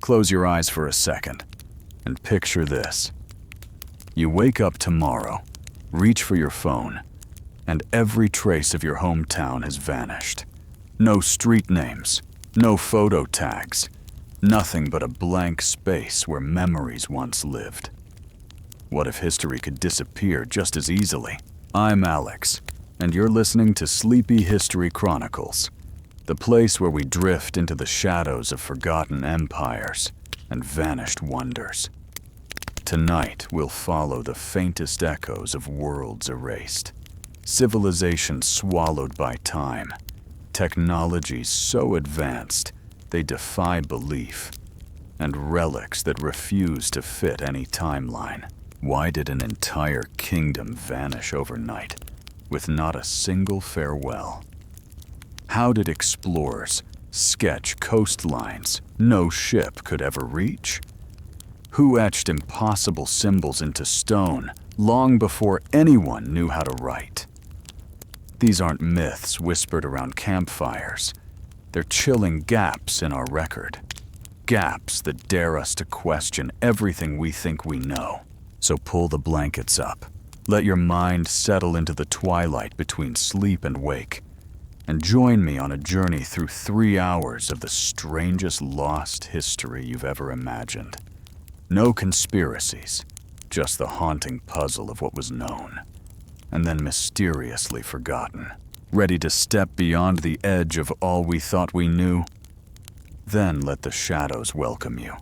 Close your eyes for a second and picture this. You wake up tomorrow, reach for your phone, and every trace of your hometown has vanished. No street names, no photo tags, nothing but a blank space where memories once lived. What if history could disappear just as easily? I'm Alex, and you're listening to Sleepy History Chronicles, the place where we drift into the shadows of forgotten empires and vanished wonders. Tonight, we'll follow the faintest echoes of worlds erased, civilizations swallowed by time, technologies so advanced they defy belief, and relics that refuse to fit any timeline. Why did an entire kingdom vanish overnight, with not a single farewell? How did explorers sketch coastlines no ship could ever reach? Who etched impossible symbols into stone long before anyone knew how to write? These aren't myths whispered around campfires. They're chilling gaps in our record. Gaps that dare us to question everything we think we know. So pull the blankets up. Let your mind settle into the twilight between sleep and wake, and join me on a journey through 3 hours of the strangest lost history you've ever imagined. No conspiracies, just the haunting puzzle of what was known, and then mysteriously forgotten. Ready to step beyond the edge of all we thought we knew? Then let the shadows welcome you.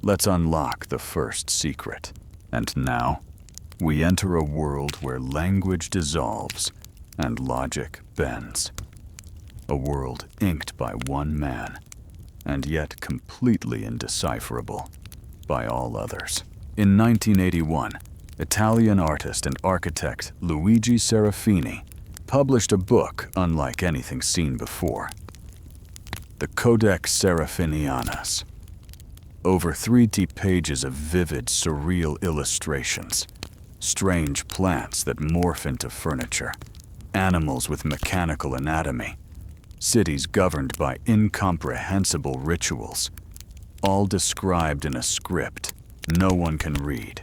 Let's unlock the first secret. And now, we enter a world where language dissolves and logic bends. A world inked by one man, and yet completely indecipherable by all others. In 1981, Italian artist and architect Luigi Serafini published a book unlike anything seen before. The Codex Seraphinianus. Over 3 pages of vivid, surreal illustrations, strange plants that morph into furniture, animals with mechanical anatomy, cities governed by incomprehensible rituals, all described in a script no one can read.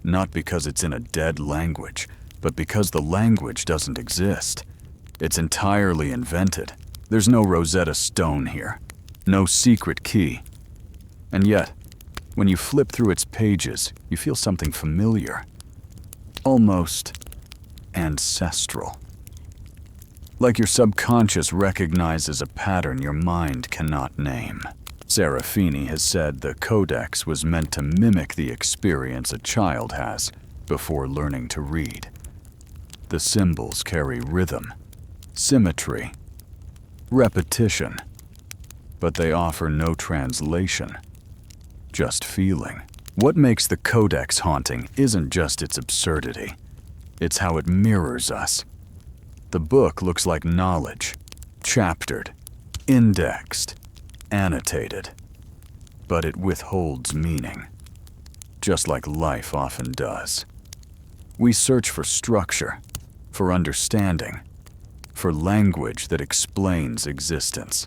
Not because it's in a dead language, but because the language doesn't exist. It's entirely invented. There's no Rosetta Stone here, no secret key. And yet, when you flip through its pages, you feel something familiar, almost ancestral. Like your subconscious recognizes a pattern your mind cannot name. Serafini has said the Codex was meant to mimic the experience a child has before learning to read. The symbols carry rhythm, symmetry, repetition, but they offer no translation, just feeling. What makes the Codex haunting isn't just its absurdity, it's how it mirrors us. The book looks like knowledge, chaptered, indexed, annotated, but it withholds meaning, just like life often does. We search for structure, for understanding, for language that explains existence.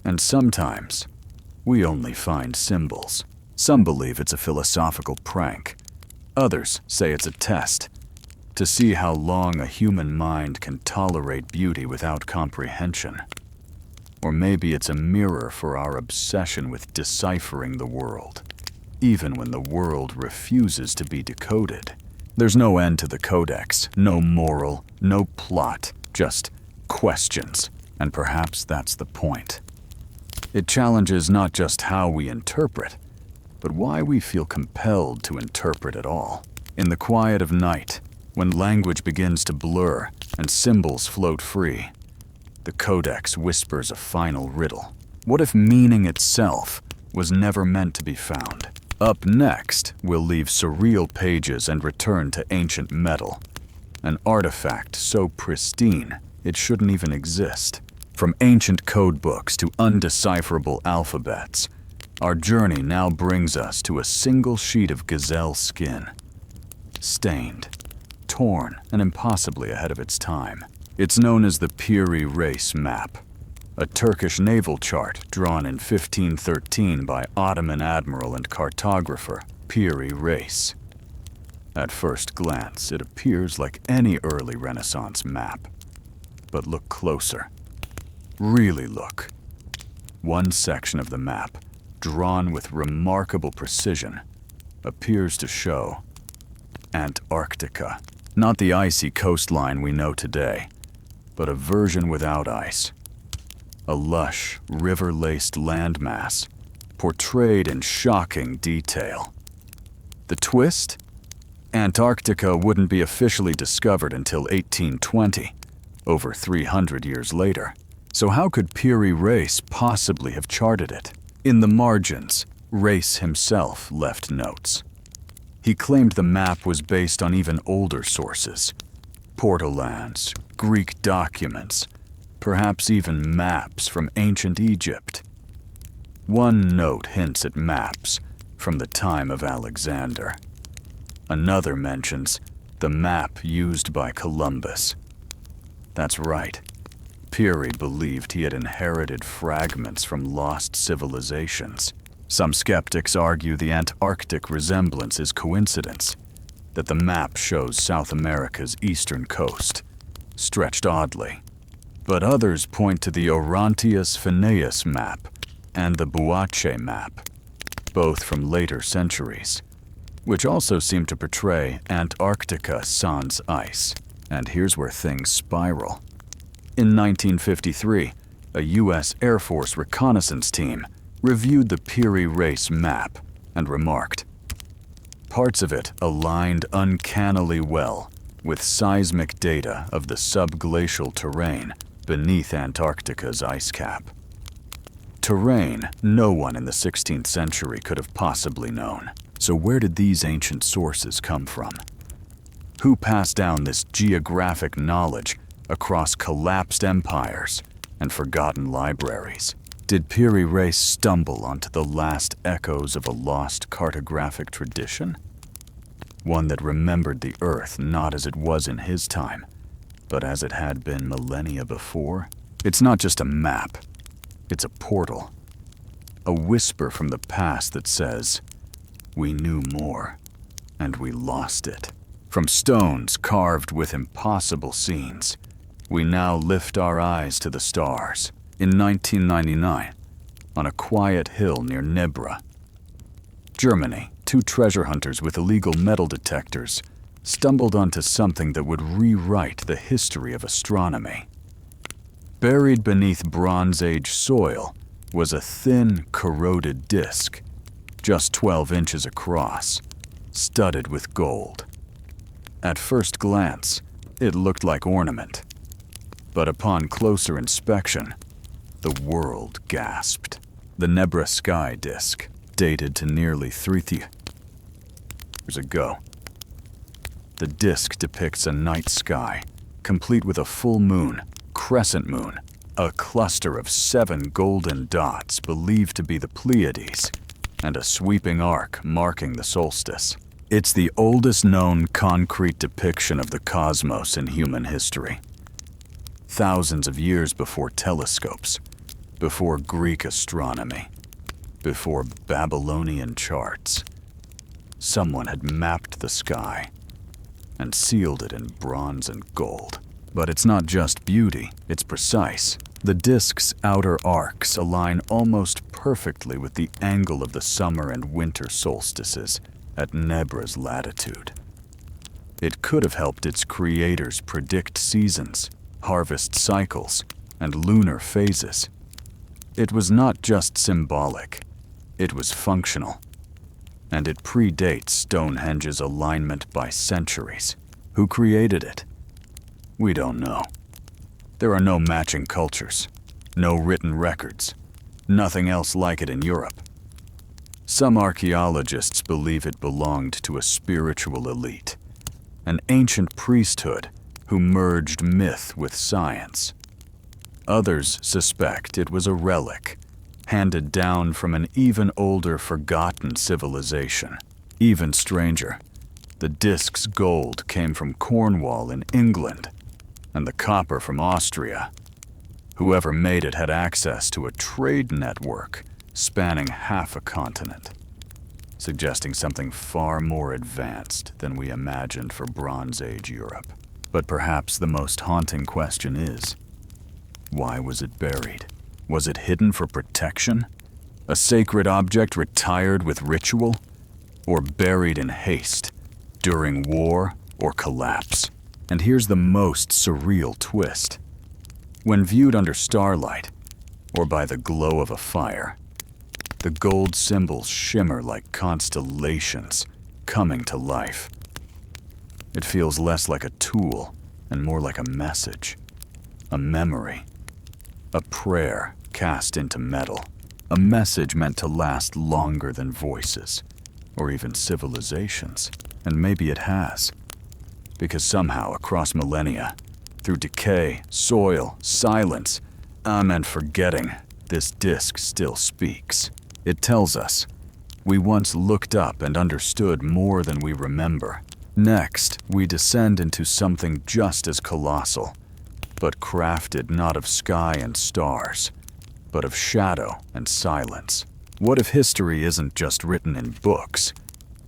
And sometimes, we only find symbols. Some believe it's a philosophical prank. Others say it's a test, to see how long a human mind can tolerate beauty without comprehension. Or maybe it's a mirror for our obsession with deciphering the world, even when the world refuses to be decoded. There's no end to the Codex, no moral, no plot, just questions, and perhaps that's the point. It challenges not just how we interpret, but why we feel compelled to interpret at all. In the quiet of night, when language begins to blur and symbols float free, the Codex whispers a final riddle. What if meaning itself was never meant to be found? Up next, we'll leave surreal pages and return to ancient metal, an artifact so pristine it shouldn't even exist. From ancient code books to undecipherable alphabets, our journey now brings us to a single sheet of gazelle skin, stained, torn, and impossibly ahead of its time. It's known as the Piri Reis Map, a Turkish naval chart drawn in 1513 by Ottoman admiral and cartographer Piri Reis. At first glance, it appears like any early Renaissance map. But look closer. Really look. One section of the map, drawn with remarkable precision, appears to show Antarctica. Not the icy coastline we know today, but a version without ice. A lush, river-laced landmass, portrayed in shocking detail. The twist? Antarctica wouldn't be officially discovered until 1820, over 300 years later. So how could Piri Reis possibly have charted it? In the margins, Reis himself left notes. He claimed the map was based on even older sources, portolans, Greek documents, perhaps even maps from ancient Egypt. One note hints at maps from the time of Alexander. Another mentions the map used by Columbus. That's right. Piri believed he had inherited fragments from lost civilizations. Some skeptics argue the Antarctic resemblance is coincidence, that the map shows South America's eastern coast, stretched oddly. But others point to the Orontius Phineus map and the Buache map, both from later centuries, which also seem to portray Antarctica sans ice. And here's where things spiral. In 1953, a U.S. Air Force reconnaissance team reviewed the Piri Reis map and remarked, parts of it aligned uncannily well with seismic data of the subglacial terrain beneath Antarctica's ice cap. Terrain no one in the 16th century could have possibly known. So where did these ancient sources come from? Who passed down this geographic knowledge across collapsed empires and forgotten libraries? Did Piri Reis stumble onto the last echoes of a lost cartographic tradition? One that remembered the Earth not as it was in his time, but as it had been millennia before? It's not just a map, it's a portal. A whisper from the past that says, we knew more, and we lost it. From stones carved with impossible scenes, we now lift our eyes to the stars. In 1999, on a quiet hill near Nebra, Germany, two treasure hunters with illegal metal detectors stumbled onto something that would rewrite the history of astronomy. Buried beneath Bronze Age soil was a thin, corroded disk, just 12 inches across, studded with gold. At first glance, it looked like ornament, but upon closer inspection, the world gasped. The Nebra Sky Disk, dated to nearly 3,000 years ago. The disk depicts a night sky, complete with a full moon, crescent moon, a cluster of 7 golden dots believed to be the Pleiades, and a sweeping arc marking the solstice. It's the oldest known concrete depiction of the cosmos in human history. Thousands of years before telescopes, before Greek astronomy, before Babylonian charts, someone had mapped the sky and sealed it in bronze and gold. But it's not just beauty, it's precise. The disk's outer arcs align almost perfectly with the angle of the summer and winter solstices at Nebra's latitude. It could have helped its creators predict seasons, harvest cycles, and lunar phases. It was not just symbolic, it was functional. And it predates Stonehenge's alignment by centuries. Who created it? We don't know. There are no matching cultures, no written records, nothing else like it in Europe. Some archaeologists believe it belonged to a spiritual elite, an ancient priesthood who merged myth with science. Others suspect it was a relic, handed down from an even older forgotten civilization. Even stranger, the disk's gold came from Cornwall in England, and the copper from Austria. Whoever made it had access to a trade network spanning half a continent, suggesting something far more advanced than we imagined for Bronze Age Europe. But perhaps the most haunting question is, why was it buried? Was it hidden for protection? A sacred object retired with ritual? Or buried in haste, during war or collapse? And here's the most surreal twist. When viewed under starlight, or by the glow of a fire, the gold symbols shimmer like constellations coming to life. It feels less like a tool and more like a message, a memory, a prayer cast into metal, a message meant to last longer than voices, or even civilizations. And maybe it has, because somehow across millennia, through decay, soil, silence, and forgetting, this disk still speaks. It tells us, we once looked up and understood more than we remember. Next, we descend into something just as colossal, but crafted not of sky and stars, but of shadow and silence. What if history isn't just written in books,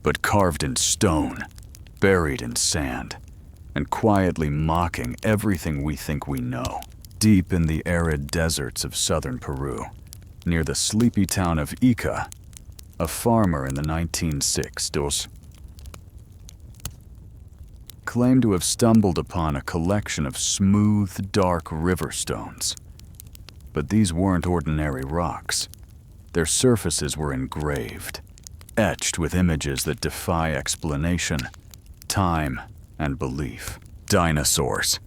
but carved in stone, buried in sand, and quietly mocking everything we think we know? Deep in the arid deserts of southern Peru, near the sleepy town of Ica, a farmer in the 1960s claimed to have stumbled upon a collection of smooth, dark river stones. But these weren't ordinary rocks. Their surfaces were engraved, etched with images that defy explanation, time, and belief. Dinosaurs,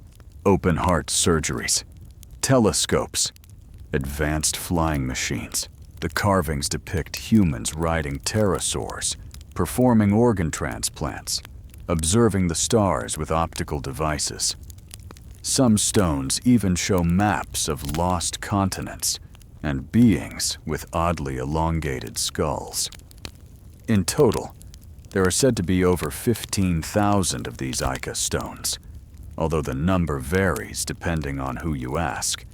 open-heart surgeries, telescopes, advanced flying machines. The carvings depict humans riding pterosaurs, performing organ transplants, observing the stars with optical devices. Some stones even show maps of lost continents and beings with oddly elongated skulls. In total, there are said to be over 15,000 of these Ica stones, although the number varies depending on who you ask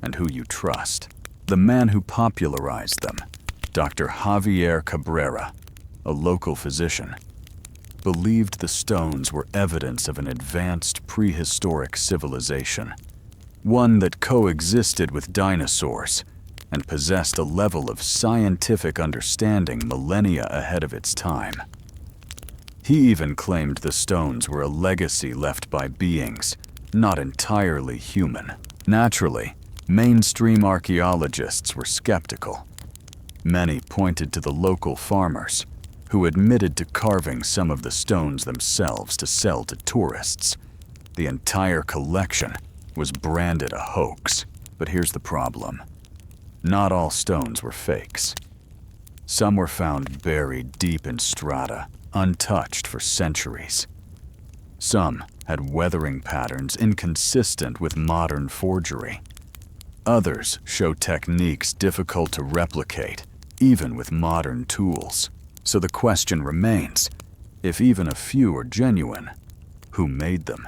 and who you trust. The man who popularized them, Dr. Javier Cabrera, a local physician, believed the stones were evidence of an advanced prehistoric civilization, one that coexisted with dinosaurs and possessed a level of scientific understanding millennia ahead of its time. He even claimed the stones were a legacy left by beings not entirely human. Naturally, mainstream archaeologists were skeptical. Many pointed to the local farmers, who admitted to carving some of the stones themselves to sell to tourists. The entire collection was branded a hoax. But here's the problem. Not all stones were fakes. Some were found buried deep in strata, untouched for centuries. Some had weathering patterns inconsistent with modern forgery. Others show techniques difficult to replicate, even with modern tools. So the question remains, if even a few are genuine, who made them?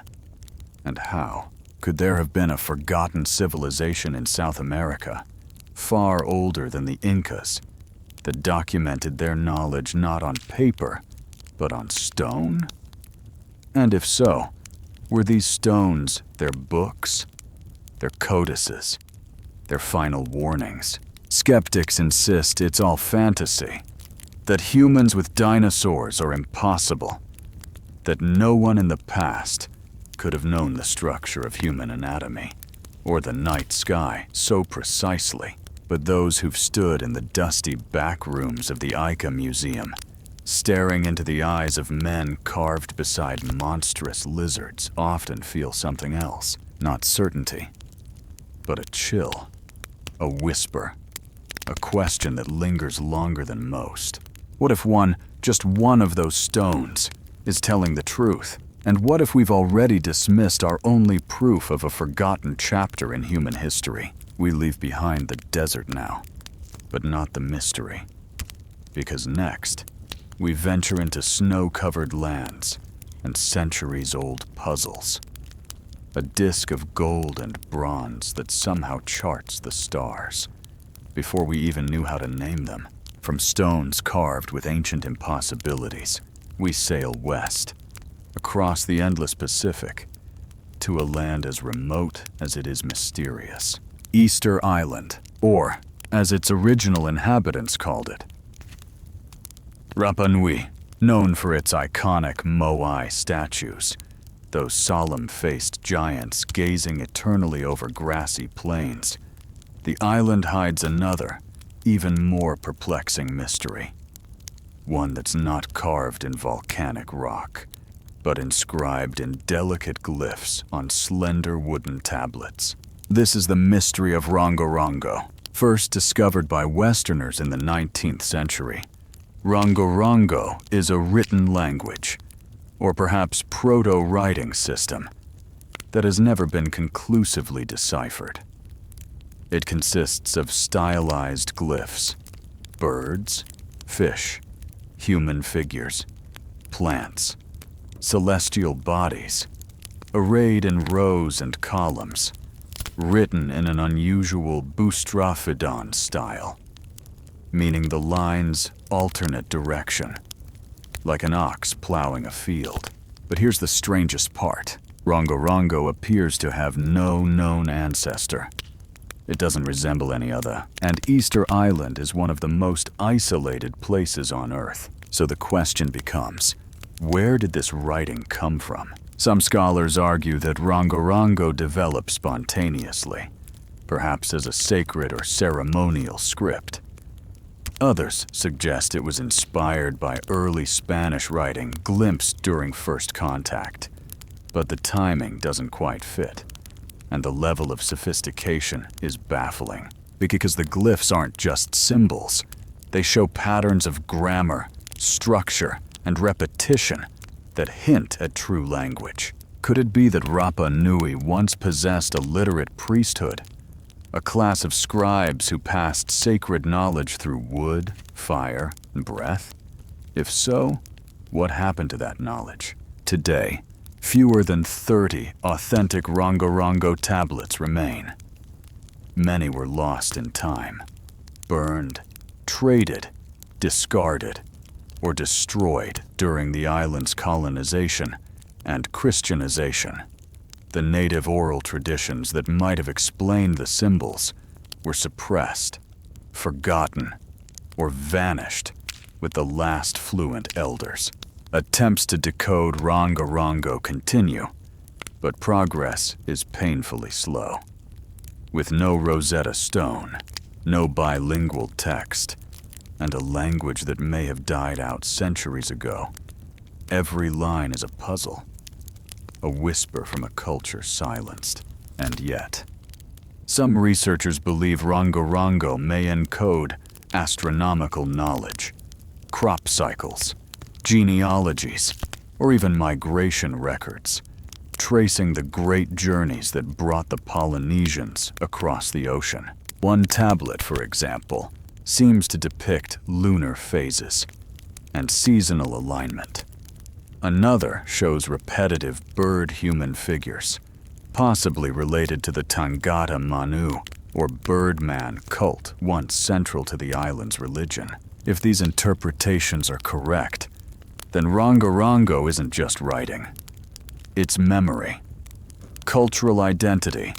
And how? Could there have been a forgotten civilization in South America, far older than the Incas, that documented their knowledge not on paper, but on stone? And if so, were these stones their books, their codices, their final warnings? Skeptics insist it's all fantasy, that humans with dinosaurs are impossible, that no one in the past could have known the structure of human anatomy, or the night sky so precisely. But those who've stood in the dusty back rooms of the Ica Museum, staring into the eyes of men carved beside monstrous lizards, often feel something else. Not certainty, but a chill, a whisper, a question that lingers longer than most. What if just one of those stones, is telling the truth? And what if we've already dismissed our only proof of a forgotten chapter in human history? We leave behind the desert now, but not the mystery. Because next, we venture into snow-covered lands and centuries-old puzzles. a disk of gold and bronze that somehow charts the stars, before we even knew how to name them. From stones carved with ancient impossibilities, we sail west, across the endless Pacific, to a land as remote as it is mysterious. Easter Island, or, as its original inhabitants called it, Rapa Nui, known for its iconic Moai statues, those solemn-faced giants gazing eternally over grassy plains. The island hides another, even more perplexing mystery. One that's not carved in volcanic rock, but inscribed in delicate glyphs on slender wooden tablets. This is the mystery of Rongorongo, first discovered by Westerners in the 19th century. Rongorongo is a written language, or perhaps proto-writing system, that has never been conclusively deciphered. It consists of stylized glyphs, birds, fish, human figures, plants, celestial bodies, arrayed in rows and columns, written in an unusual boustrophedon style, meaning the lines alternate direction, like an ox plowing a field. But here's the strangest part. Rongorongo appears to have no known ancestor. It doesn't resemble any other, and Easter Island is one of the most isolated places on Earth. So the question becomes, where did this writing come from? Some scholars argue that Rongorongo developed spontaneously, perhaps as a sacred or ceremonial script. Others suggest it was inspired by early Spanish writing glimpsed during first contact, but the timing doesn't quite fit, and the level of sophistication is baffling, because the glyphs aren't just symbols. They show patterns of grammar, structure, and repetition that hint at true language. Could it be that Rapa Nui once possessed a literate priesthood, a class of scribes who passed sacred knowledge through wood, fire, and breath? If so, what happened to that knowledge? Today, fewer than 30 authentic Rongorongo tablets remain. Many were lost in time, burned, traded, discarded, or destroyed during the island's colonization and Christianization. The native oral traditions that might have explained the symbols were suppressed, forgotten, or vanished with the last fluent elders. Attempts to decode Rongorongo continue, but progress is painfully slow. With no Rosetta Stone, no bilingual text, and a language that may have died out centuries ago, every line is a puzzle, a whisper from a culture silenced. And yet, some researchers believe Rongorongo may encode astronomical knowledge, crop cycles, genealogies, or even migration records, tracing the great journeys that brought the Polynesians across the ocean. One tablet, for example, seems to depict lunar phases and seasonal alignment. Another shows repetitive bird-human figures, possibly related to the Tangata Manu, or Birdman cult once central to the island's religion. If these interpretations are correct, then Rongorongo isn't just writing. It's memory, cultural identity,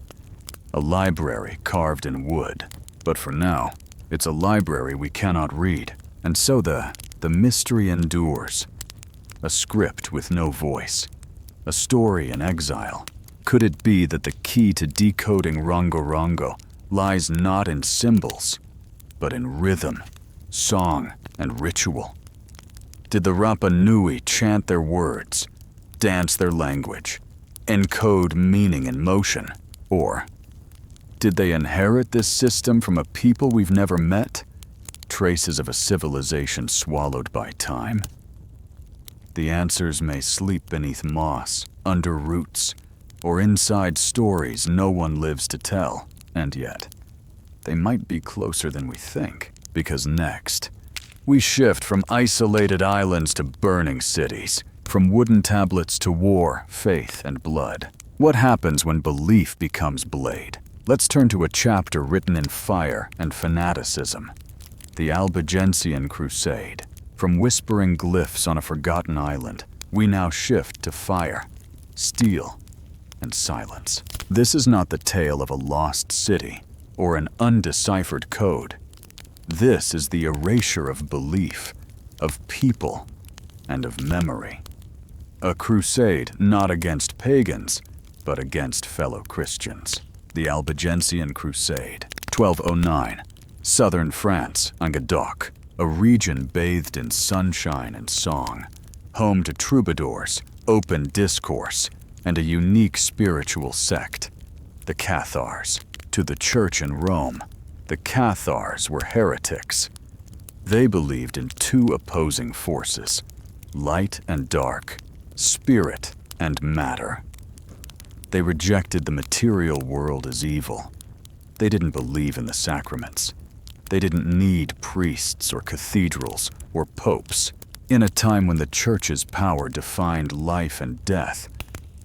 a library carved in wood. But for now, it's a library we cannot read, and so the mystery endures. A script with no voice, a story in exile. Could it be that the key to decoding Rongorongo lies not in symbols, but in rhythm, song, and ritual? Did the Rapa Nui chant their words, dance their language, encode meaning in motion? Or did they inherit this system from a people we've never met? Traces of a civilization swallowed by time? The answers may sleep beneath moss, under roots, or inside stories no one lives to tell. And yet, they might be closer than we think. Because next, we shift from isolated islands to burning cities, from wooden tablets to war, faith, and blood. What happens when belief becomes blade? Let's turn to a chapter written in fire and fanaticism. The Albigensian Crusade. From whispering glyphs on a forgotten island, we now shift to fire, steel, and silence. This is not the tale of a lost city or an undeciphered code. This is the erasure of belief, of people, and of memory. A crusade not against pagans, but against fellow Christians. The Albigensian Crusade, 1209, southern France, Languedoc, a region bathed in sunshine and song, home to troubadours, open discourse, and a unique spiritual sect, the Cathars. To the church in Rome, the Cathars were heretics. They believed in two opposing forces, light and dark, spirit and matter. They rejected the material world as evil. They didn't believe in the sacraments. They didn't need priests or cathedrals or popes. In a time when the church's power defined life and death,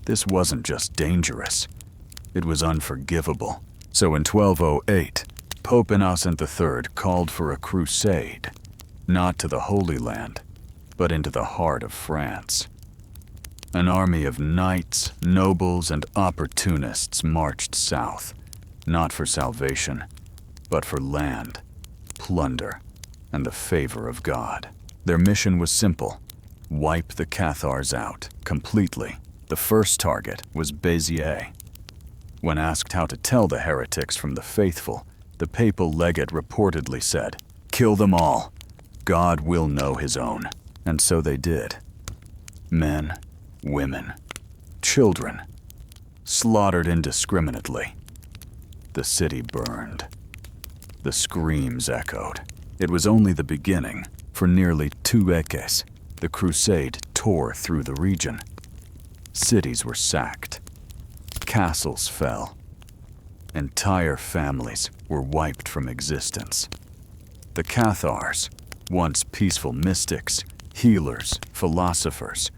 this wasn't just dangerous, it was unforgivable. So in 1208, Pope Innocent III called for a crusade, not to the Holy Land, but into the heart of France. An army of knights, nobles, and opportunists marched south, not for salvation, but for land, plunder, and the favor of God. Their mission was simple: wipe the Cathars out, completely. The first target was Béziers. When asked how to tell the heretics from the faithful, the papal legate reportedly said, "Kill them all. God will know his own." And so they did. Men, women, children, slaughtered indiscriminately. The city burned. The screams echoed. It was only the beginning. For nearly 2 decades, the crusade tore through the region. Cities were sacked. Castles fell. Entire families were wiped from existence. The Cathars, once peaceful mystics, healers, philosophers,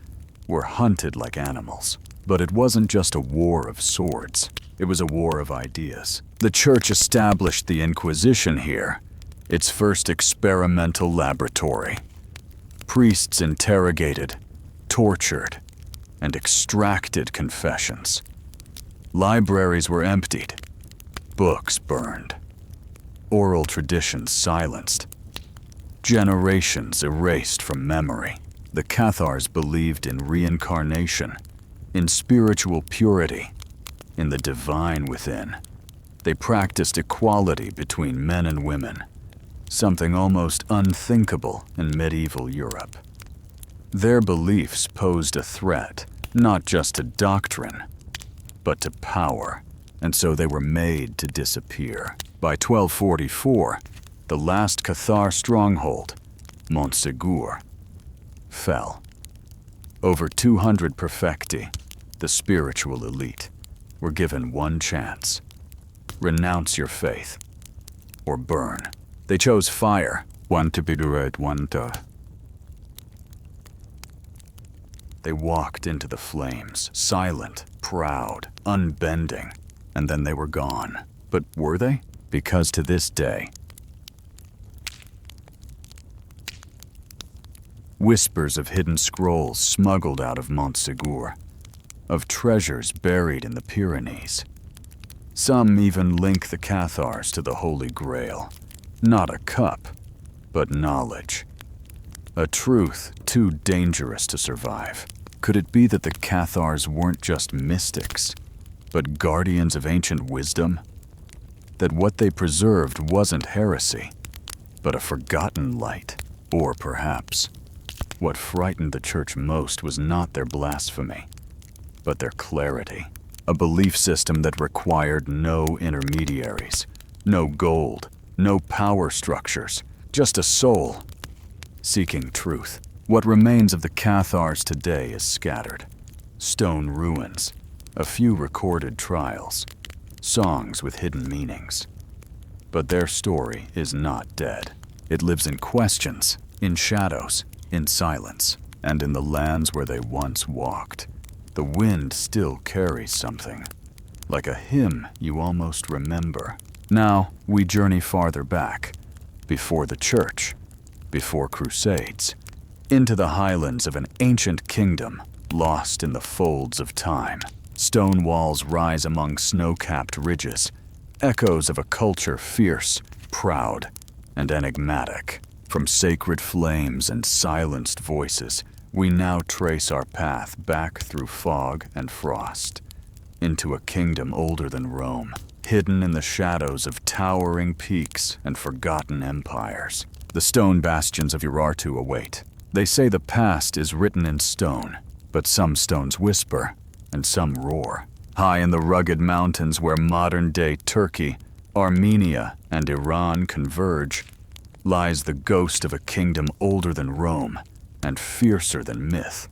were hunted like animals. But it wasn't just a war of swords. It was a war of ideas. The church established the Inquisition here, its first experimental laboratory. Priests interrogated, tortured, and extracted confessions. Libraries were emptied, books burned, oral traditions silenced, generations erased from memory. The Cathars believed in reincarnation, in spiritual purity, in the divine within. They practiced equality between men and women, something almost unthinkable in medieval Europe. Their beliefs posed a threat, not just to doctrine, but to power, and so they were made to disappear. By 1244, the last Cathar stronghold, Montségur, fell. Over 200 perfecti, the spiritual elite, were given one chance: renounce your faith, or burn. They chose fire. One to be right, one to. They walked into the flames, silent, proud, unbending, and then they were gone. But were they? Because to this day, whispers of hidden scrolls smuggled out of Montségur, of treasures buried in the Pyrenees. Some even link the Cathars to the Holy Grail. Not a cup, but knowledge. A truth too dangerous to survive. Could it be that the Cathars weren't just mystics, but guardians of ancient wisdom? That what they preserved wasn't heresy, but a forgotten light? Or perhaps, what frightened the church most was not their blasphemy, but their clarity. A belief system that required no intermediaries, no gold, no power structures, just a soul seeking truth. What remains of the Cathars today is scattered. Stone ruins, a few recorded trials, songs with hidden meanings. But their story is not dead. It lives in questions, in shadows, in silence, and in the lands where they once walked. The wind still carries something, like a hymn you almost remember. Now we journey farther back, before the church, before crusades, into the highlands of an ancient kingdom lost in the folds of time. Stone walls rise among snow-capped ridges, echoes of a culture fierce, proud, and enigmatic. From sacred flames and silenced voices, we now trace our path back through fog and frost, into a kingdom older than Rome, hidden in the shadows of towering peaks and forgotten empires. The stone bastions of Urartu await. They say the past is written in stone, but some stones whisper, and some roar. High in the rugged mountains where modern-day Turkey, Armenia, and Iran converge, lies the ghost of a kingdom older than Rome and fiercer than myth.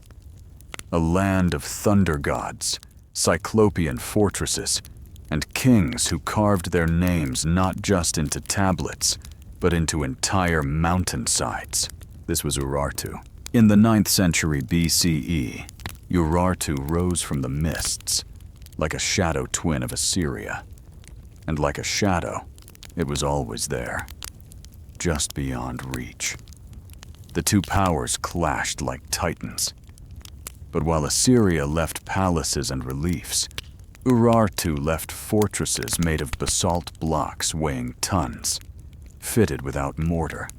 A land of thunder gods, cyclopean fortresses, and kings who carved their names not just into tablets, but into entire mountainsides. This was Urartu. In the 9th century BCE, Urartu rose from the mists, like a shadow twin of Assyria. And like a shadow, it was always there, just beyond reach. The two powers clashed like titans. But while Assyria left palaces and reliefs, Urartu left fortresses made of basalt blocks weighing tons, fitted without mortar,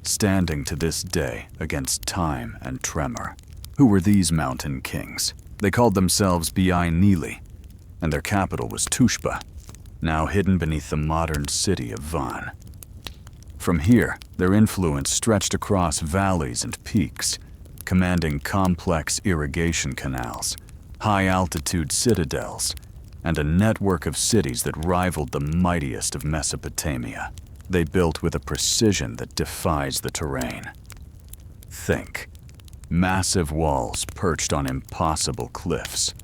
standing to this day against time and tremor. Who were these mountain kings? They called themselves Bai Nili, and their capital was Tushpa, now hidden beneath the modern city of Van. From here, their influence stretched across valleys and peaks, commanding complex irrigation canals, high-altitude citadels, and a network of cities that rivaled the mightiest of Mesopotamia. They built with a precision that defies the terrain. Think, massive walls perched on impossible cliffs,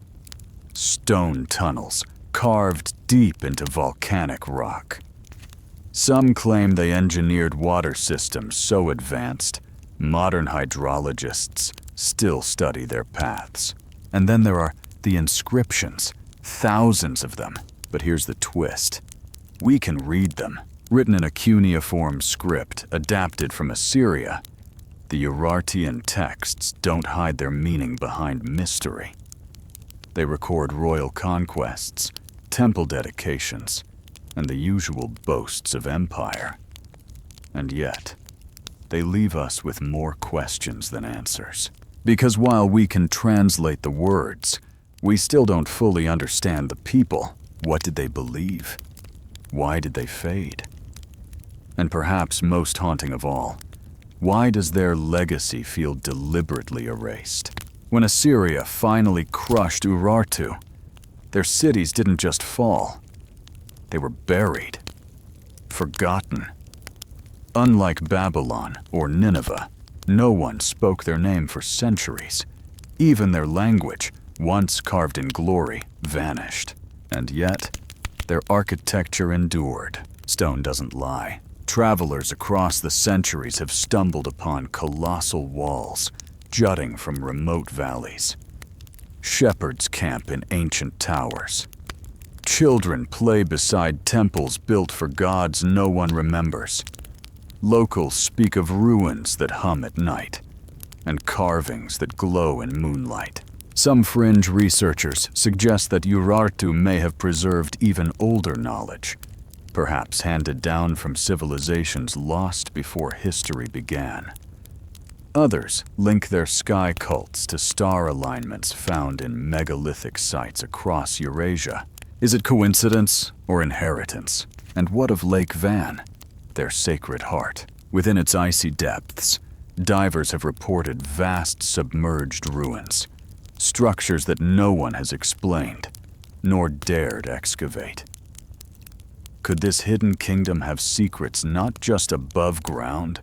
stone tunnels carved deep into volcanic rock. Some claim they engineered water systems so advanced, modern hydrologists still study their paths. And then there are the inscriptions, thousands of them. But here's the twist. We can read them, written in a cuneiform script adapted from Assyria. The Urartian texts don't hide their meaning behind mystery. They record royal conquests, temple dedications, and the usual boasts of empire. And yet, they leave us with more questions than answers. Because while we can translate the words, we still don't fully understand the people. What did they believe? Why did they fade? And perhaps most haunting of all, why does their legacy feel deliberately erased? When Assyria finally crushed Urartu, their cities didn't just fall. They were buried, forgotten. Unlike Babylon or Nineveh, no one spoke their name for centuries. Even their language, once carved in glory, vanished. And yet, their architecture endured. Stone doesn't lie. Travelers across the centuries have stumbled upon colossal walls jutting from remote valleys. Shepherds camp in ancient towers. Children play beside temples built for gods no one remembers. Locals speak of ruins that hum at night, and carvings that glow in moonlight. Some fringe researchers suggest that Urartu may have preserved even older knowledge, perhaps handed down from civilizations lost before history began. Others link their sky cults to star alignments found in megalithic sites across Eurasia. Is it coincidence or inheritance? And what of Lake Van, their sacred heart? Within its icy depths, divers have reported vast submerged ruins, structures that no one has explained, nor dared excavate. Could this hidden kingdom have secrets not just above ground,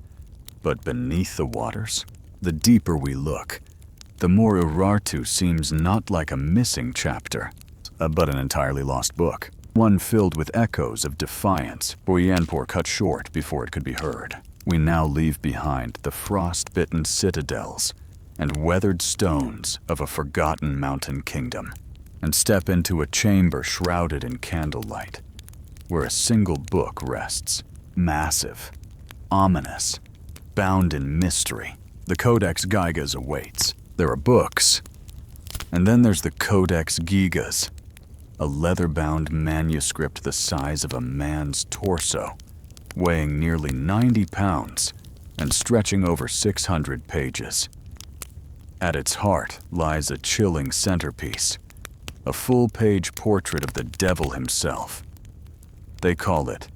but beneath the waters? The deeper we look, the more Urartu seems not like a missing chapter, but an entirely lost book, one filled with echoes of defiance. Boyanpor cut short before it could be heard. We now leave behind the frost-bitten citadels, and weathered stones of a forgotten mountain kingdom, and step into a chamber shrouded in candlelight, where a single book rests, massive, ominous, bound in mystery. The Codex Gigas awaits. There are books, and then there's the Codex Gigas, a leather-bound manuscript the size of a man's torso, weighing nearly 90 pounds and stretching over 600 pages. At its heart lies a chilling centerpiece, a full-page portrait of the devil himself. They call it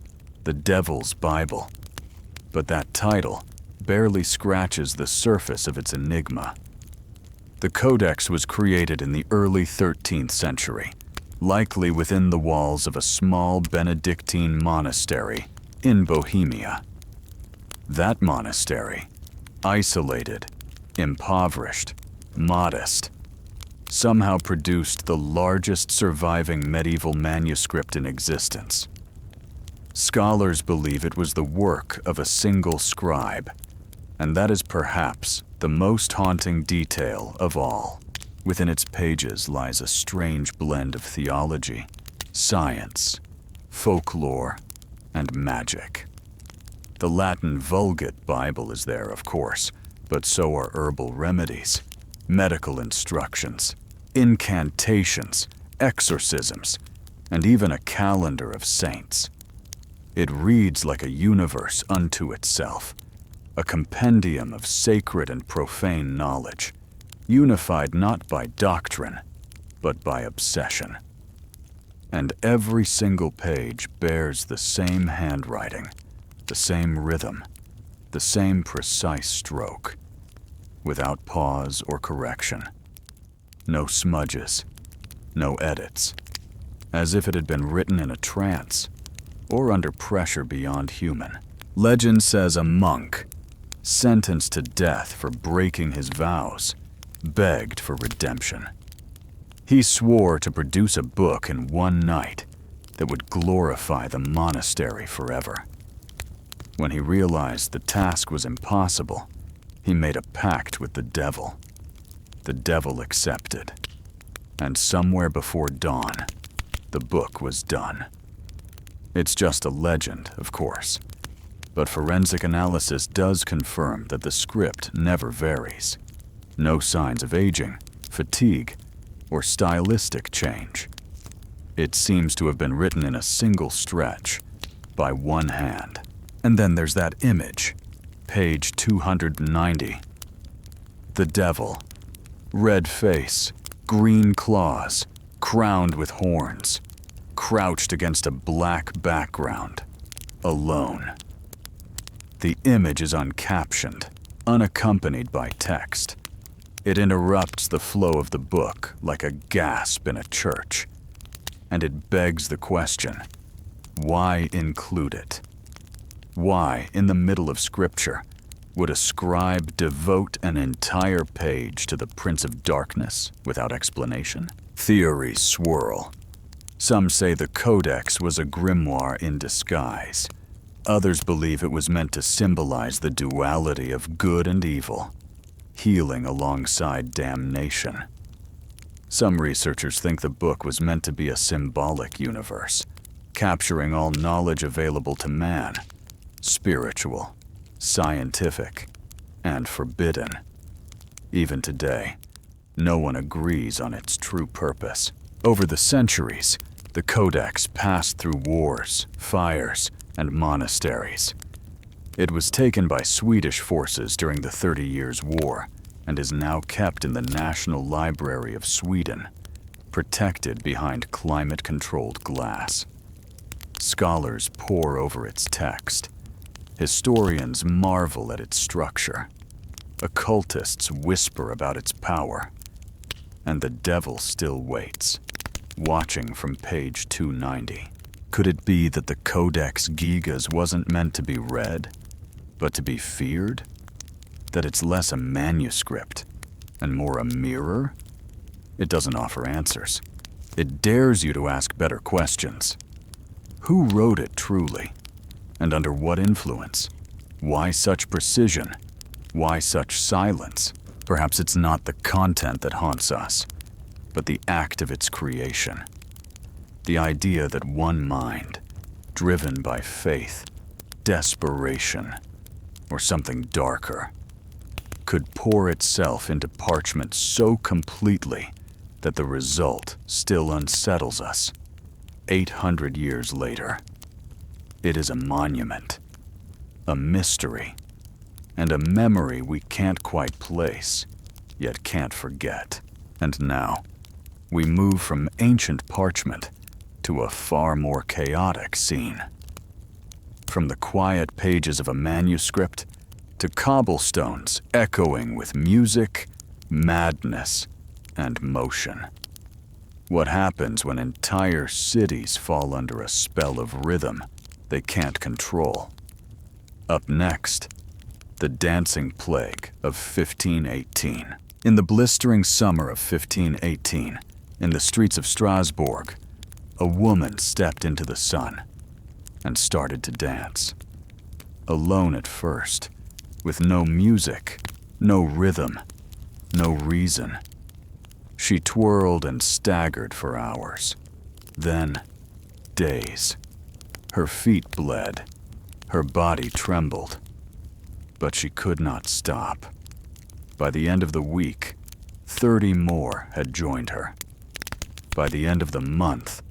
the Devil's Bible, but that title barely scratches the surface of its enigma. The Codex was created in the early 13th century, likely within the walls of a small Benedictine monastery in Bohemia. That monastery, isolated, impoverished, modest, somehow produced the largest surviving medieval manuscript in existence. Scholars believe it was the work of a single scribe, and that is perhaps the most haunting detail of all. Within its pages lies a strange blend of theology, science, folklore, and magic. The Latin Vulgate Bible is there, of course, but so are herbal remedies, medical instructions, incantations, exorcisms, and even a calendar of saints. It reads like a universe unto itself, a compendium of sacred and profane knowledge, unified not by doctrine, but by obsession. And every single page bears the same handwriting, the same rhythm, the same precise stroke, without pause or correction. No smudges, no edits, as if it had been written in a trance or under pressure beyond human. Legend says a monk, sentenced to death for breaking his vows, begged for redemption. He swore to produce a book in one night that would glorify the monastery forever. When he realized the task was impossible, he made a pact with the devil. The devil accepted, and somewhere before dawn, the book was done. It's just a legend, of course, but forensic analysis does confirm that the script never varies. No signs of aging, fatigue, or stylistic change. It seems to have been written in a single stretch, by one hand. And then there's that image, page 290. The devil, red face, green claws, crowned with horns, crouched against a black background, alone. The image is uncaptioned, unaccompanied by text. It interrupts the flow of the book like a gasp in a church, and it begs the question, why include it? Why, in the middle of Scripture, would a scribe devote an entire page to the Prince of Darkness without explanation? Theories swirl. Some say the Codex was a grimoire in disguise. Others believe it was meant to symbolize the duality of good and evil, healing alongside damnation. Some researchers think the book was meant to be a symbolic universe, capturing all knowledge available to man, spiritual, scientific, and forbidden. Even today, no one agrees on its true purpose. Over the centuries, the Codex passed through wars, fires, and monasteries. It was taken by Swedish forces during the 30 Years' War and is now kept in the National Library of Sweden, protected behind climate-controlled glass. Scholars pore over its text. Historians marvel at its structure. Occultists whisper about its power. And the devil still waits, watching from page 290. Could it be that the Codex Gigas wasn't meant to be read, but to be feared? That it's less a manuscript and more a mirror? It doesn't offer answers. It dares you to ask better questions. Who wrote it truly? And under what influence? Why such precision? Why such silence? Perhaps it's not the content that haunts us, but the act of its creation. The idea that one mind, driven by faith, desperation, or something darker, could pour itself into parchment so completely that the result still unsettles us 800 years later. It is a monument, a mystery, and a memory we can't quite place, yet can't forget. And now, we move from ancient parchment to a far more chaotic scene. From the quiet pages of a manuscript to cobblestones echoing with music, madness, and motion. What happens when entire cities fall under a spell of rhythm they can't control? Up next, the dancing plague of 1518. In the blistering summer of 1518, in the streets of Strasbourg, a woman stepped into the sun and started to dance. Alone at first, with no music, no rhythm, no reason. She twirled and staggered for hours, then days. Her feet bled, her body trembled, but she could not stop. By the end of the week, 30 more had joined her. By the end of the month,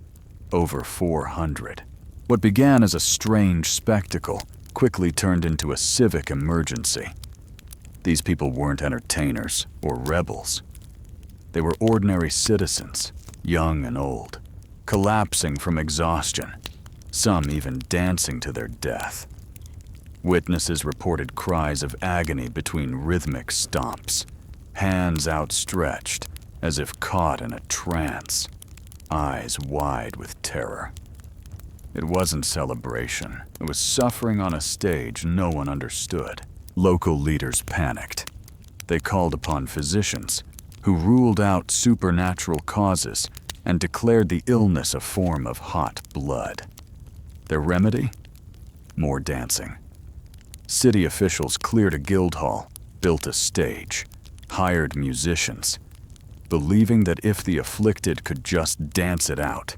over 400. What began as a strange spectacle quickly turned into a civic emergency. These people weren't entertainers or rebels. They were ordinary citizens, young and old, collapsing from exhaustion, some even dancing to their death. Witnesses reported cries of agony between rhythmic stomps, hands outstretched as if caught in a trance, eyes wide with terror. It wasn't celebration. It was suffering on a stage no one understood. Local leaders panicked. They called upon physicians, who ruled out supernatural causes and declared the illness a form of hot blood. Their remedy? More dancing. City officials cleared a guild hall, built a stage, hired musicians, believing that if the afflicted could just dance it out,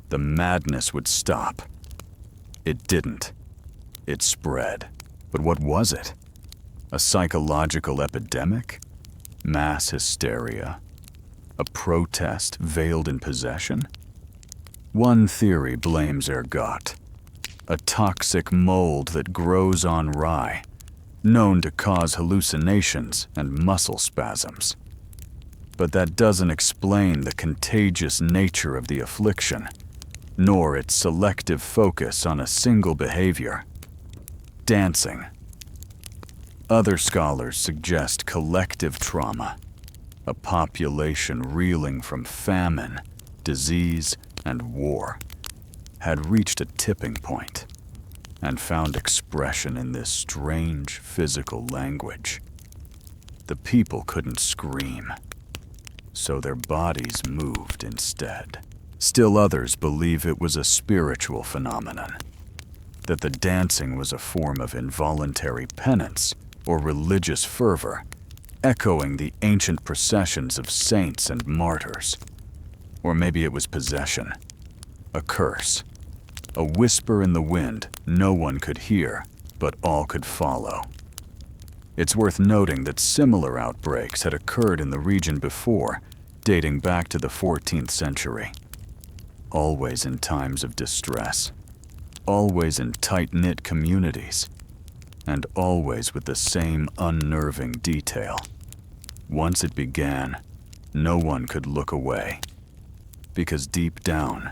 the madness would stop. It didn't. It spread. But what was it? A psychological epidemic? Mass hysteria? A protest veiled in possession? One theory blames ergot, a toxic mold that grows on rye, known to cause hallucinations and muscle spasms. But that doesn't explain the contagious nature of the affliction, nor its selective focus on a single behavior: dancing. Other scholars suggest collective trauma, a population reeling from famine, disease, and war, had reached a tipping point and found expression in this strange physical language. The people couldn't scream, so their bodies moved instead. Still others believe it was a spiritual phenomenon, that the dancing was a form of involuntary penance or religious fervor, echoing the ancient processions of saints and martyrs. Or maybe it was possession, a curse, a whisper in the wind no one could hear, but all could follow. It's worth noting that similar outbreaks had occurred in the region before, dating back to the 14th century. Always in times of distress, always in tight-knit communities, and always with the same unnerving detail. Once it began, no one could look away, because deep down,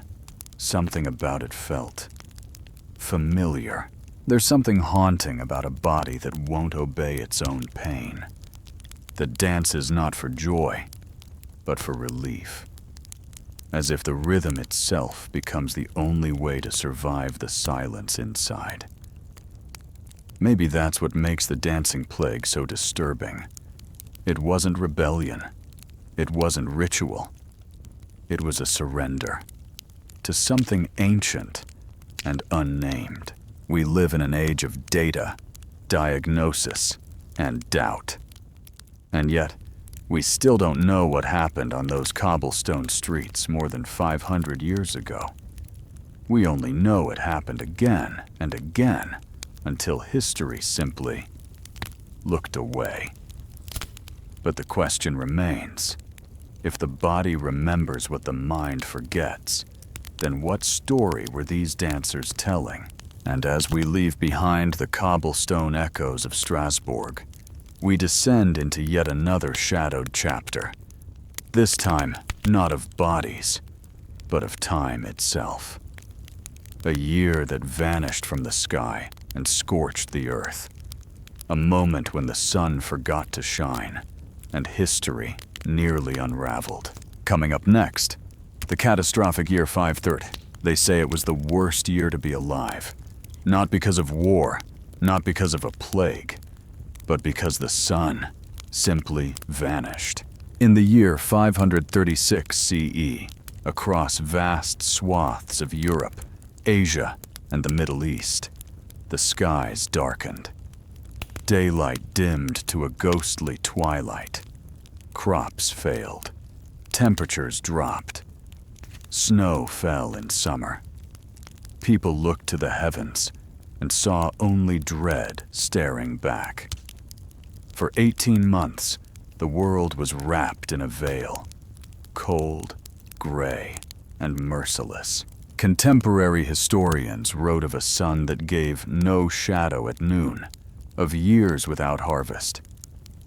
something about it felt familiar. There's something haunting about a body that won't obey its own pain, that dances not for joy, but for relief, as if the rhythm itself becomes the only way to survive the silence inside. Maybe that's what makes the dancing plague so disturbing. It wasn't rebellion. It wasn't ritual. It was a surrender to something ancient and unnamed. We live in an age of data, diagnosis, and doubt. And yet, we still don't know what happened on those cobblestone streets more than 500 years ago. We only know it happened again and again until history simply looked away. But the question remains, if the body remembers what the mind forgets, then what story were these dancers telling? And as we leave behind the cobblestone echoes of Strasbourg, we descend into yet another shadowed chapter, this time not of bodies, but of time itself. A year that vanished from the sky and scorched the earth. A moment when the sun forgot to shine, and history nearly unraveled. Coming up next, the catastrophic year 530. They say it was the worst year to be alive. Not because of war, not because of a plague, but because the sun simply vanished. In the year 536 CE, across vast swaths of Europe, Asia, and the Middle East, the skies darkened. Daylight dimmed to a ghostly twilight. Crops failed. Temperatures dropped. Snow fell in summer. People looked to the heavens and saw only dread staring back. For 18 months, the world was wrapped in a veil, cold, gray, and merciless. Contemporary historians wrote of a sun that gave no shadow at noon, of years without harvest,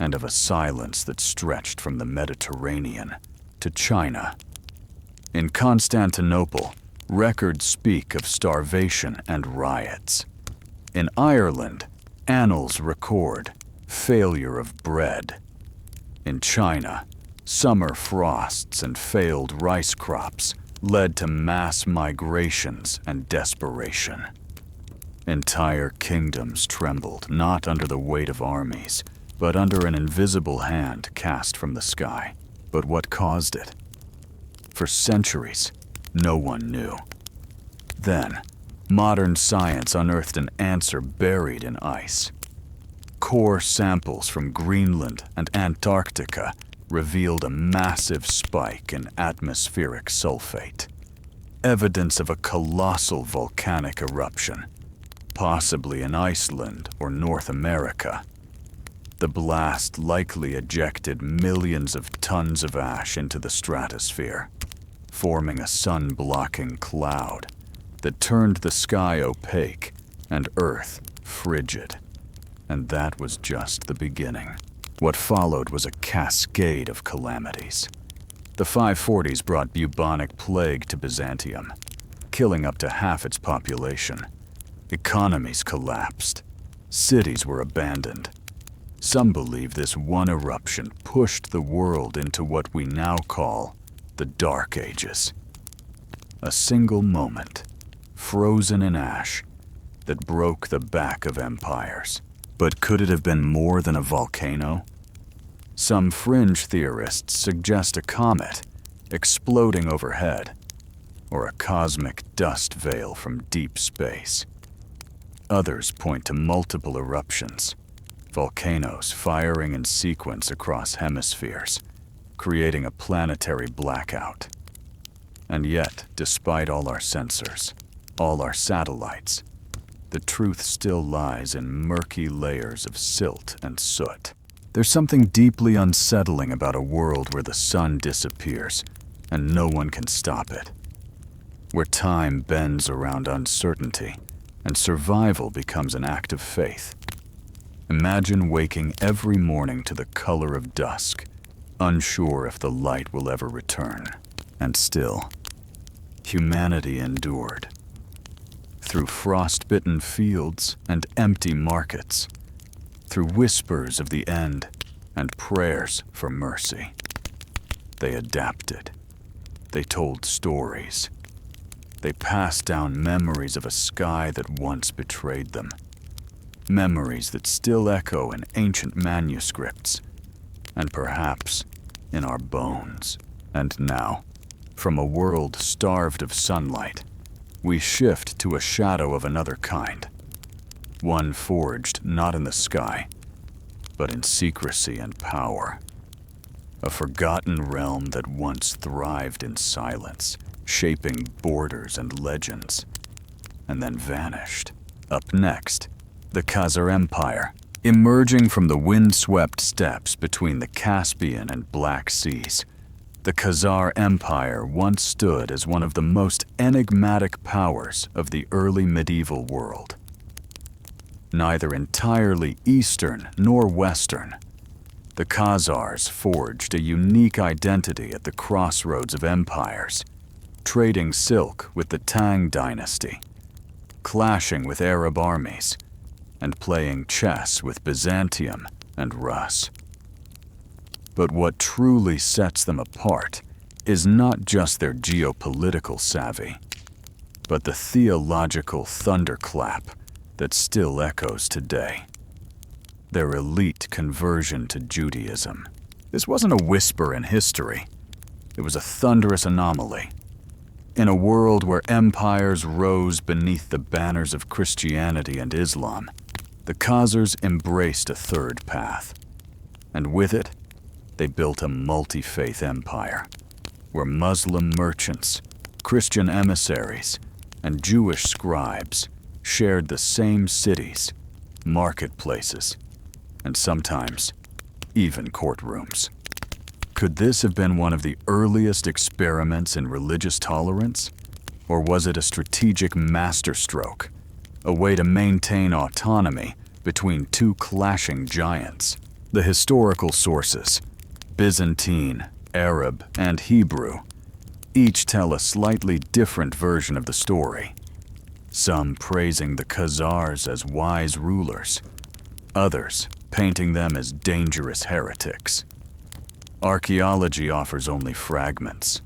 and of a silence that stretched from the Mediterranean to China. In Constantinople, records speak of starvation and riots. In Ireland, annals record failure of bread. In China, summer frosts and failed rice crops led to mass migrations and desperation. Entire kingdoms trembled, not under the weight of armies, but under an invisible hand cast from the sky. But what caused it? For centuries, no one knew. Then, modern science unearthed an answer buried in ice. Core samples from Greenland and Antarctica revealed a massive spike in atmospheric sulfate. Evidence of a colossal volcanic eruption, possibly in Iceland or North America. The blast likely ejected millions of tons of ash into the stratosphere, forming a sun-blocking cloud that turned the sky opaque and Earth frigid. And that was just the beginning. What followed was a cascade of calamities. The 540s brought bubonic plague to Byzantium, killing up to half its population. Economies collapsed. Cities were abandoned. Some believe this one eruption pushed the world into what we now call the Dark Ages. A single moment, frozen in ash, that broke the back of empires. But could it have been more than a volcano? Some fringe theorists suggest a comet exploding overhead, or a cosmic dust veil from deep space. Others point to multiple eruptions, volcanoes firing in sequence across hemispheres, creating a planetary blackout. And yet, despite all our sensors, all our satellites, the truth still lies in murky layers of silt and soot. There's something deeply unsettling about a world where the sun disappears and no one can stop it, where time bends around uncertainty and survival becomes an act of faith. Imagine waking every morning to the color of dusk, unsure if the light will ever return. And still, humanity endured. Through frost-bitten fields and empty markets, through whispers of the end and prayers for mercy. They adapted. They told stories. They passed down memories of a sky that once betrayed them. Memories that still echo in ancient manuscripts, and perhaps in our bones. And now, from a world starved of sunlight, we shift to a shadow of another kind. One forged not in the sky, but in secrecy and power. A forgotten realm that once thrived in silence, shaping borders and legends, and then vanished. Up next, the Khazar Empire, emerging from the wind-swept steppes between the Caspian and Black Seas. The Khazar Empire once stood as one of the most enigmatic powers of the early medieval world. Neither entirely Eastern nor Western, the Khazars forged a unique identity at the crossroads of empires, trading silk with the Tang dynasty, clashing with Arab armies, and playing chess with Byzantium and Rus. But what truly sets them apart is not just their geopolitical savvy, but the theological thunderclap that still echoes today. Their elite conversion to Judaism. This wasn't a whisper in history. It was a thunderous anomaly. In a world where empires rose beneath the banners of Christianity and Islam, the Khazars embraced a third path. And with it, they built a multi-faith empire, where Muslim merchants, Christian emissaries, and Jewish scribes shared the same cities, marketplaces, and sometimes even courtrooms. Could this have been one of the earliest experiments in religious tolerance? Or was it a strategic masterstroke, a way to maintain autonomy between two clashing giants? The historical sources, Byzantine, Arab, and Hebrew, each tell a slightly different version of the story. Some praising the Khazars as wise rulers, others painting them as dangerous heretics. Archaeology offers only fragments,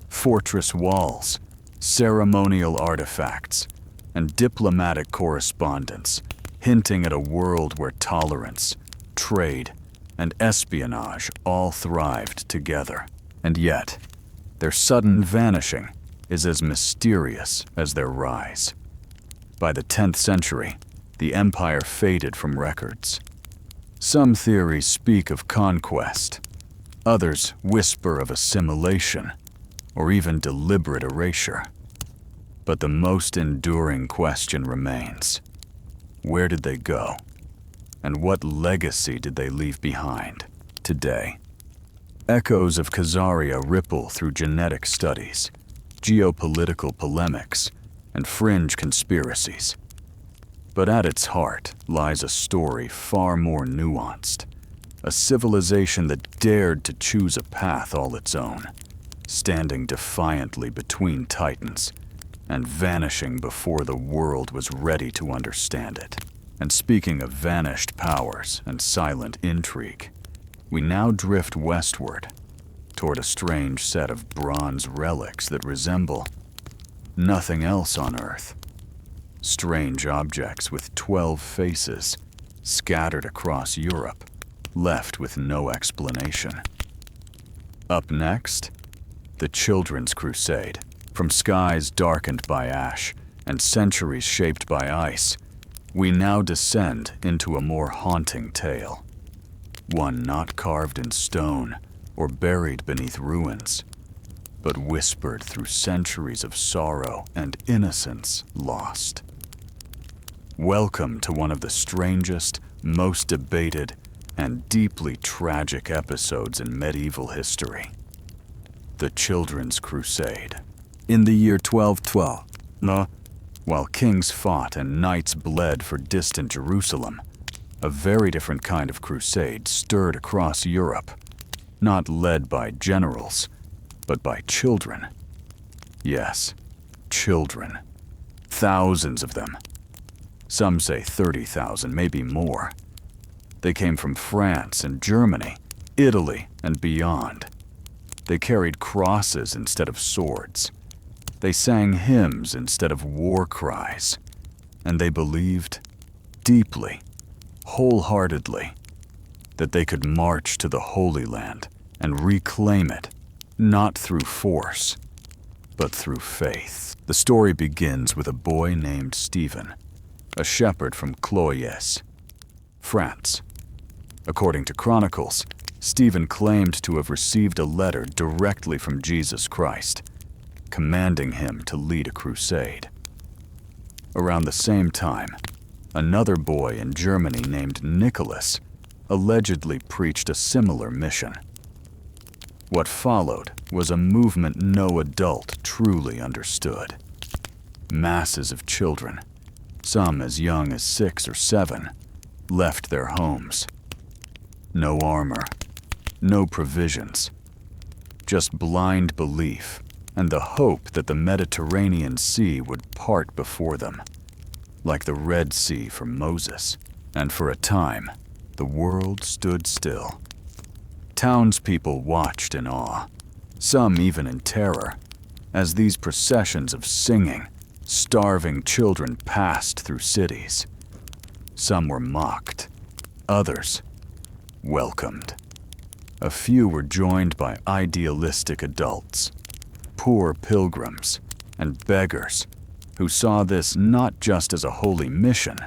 fortress walls, ceremonial artifacts, and diplomatic correspondence hinting at a world where tolerance, trade, and espionage all thrived together. And yet, their sudden vanishing is as mysterious as their rise. By the 10th century, the empire faded from records. Some theories speak of conquest, others whisper of assimilation, or even deliberate erasure. But the most enduring question remains: where did they go? And what legacy did they leave behind today? Echoes of Khazaria ripple through genetic studies, geopolitical polemics, and fringe conspiracies. But at its heart lies a story far more nuanced, a civilization that dared to choose a path all its own, standing defiantly between titans and vanishing before the world was ready to understand it. And speaking of vanished powers and silent intrigue, we now drift westward toward a strange set of bronze relics that resemble nothing else on Earth. Strange objects with 12 faces scattered across Europe, left with no explanation. Up next, the Children's Crusade. From skies darkened by ash and centuries shaped by ice, we now descend into a more haunting tale. One not carved in stone or buried beneath ruins, but whispered through centuries of sorrow and innocence lost. Welcome to one of the strangest, most debated, and deeply tragic episodes in medieval history. The Children's Crusade. In the year 1212, while kings fought and knights bled for distant Jerusalem, a very different kind of crusade stirred across Europe, not led by generals, but by children. Yes, children. Thousands of them. Some say 30,000, maybe more. They came from France and Germany, Italy, and beyond. They carried crosses instead of swords. They sang hymns instead of war cries. And they believed deeply, wholeheartedly, that they could march to the Holy Land and reclaim it, not through force, but through faith. The story begins with a boy named Stephen, a shepherd from Cloyes, France. According to Chronicles, Stephen claimed to have received a letter directly from Jesus Christ, commanding him to lead a crusade. Around the same time, another boy in Germany named Nicholas allegedly preached a similar mission. What followed was a movement no adult truly understood. Masses of children, some as young as 6 or 7, left their homes. No armor, no provisions, just blind belief and the hope that the Mediterranean Sea would part before them, like the Red Sea for Moses. And for a time, the world stood still. Townspeople watched in awe, some even in terror, as these processions of singing, starving children passed through cities. Some were mocked, others welcomed. A few were joined by idealistic adults, poor pilgrims, and beggars who saw this not just as a holy mission,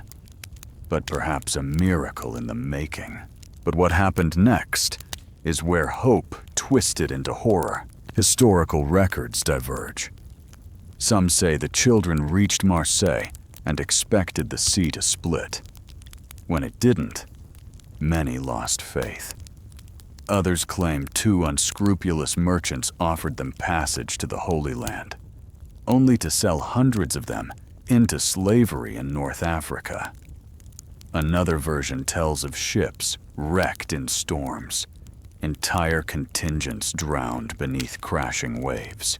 but perhaps a miracle in the making. But what happened next is where hope twisted into horror. Historical records diverge. Some say the children reached Marseille and expected the sea to split. When it didn't, many lost faith. Others claim 2 unscrupulous merchants offered them passage to the Holy Land, only to sell hundreds of them into slavery in North Africa. Another version tells of ships wrecked in storms, entire contingents drowned beneath crashing waves.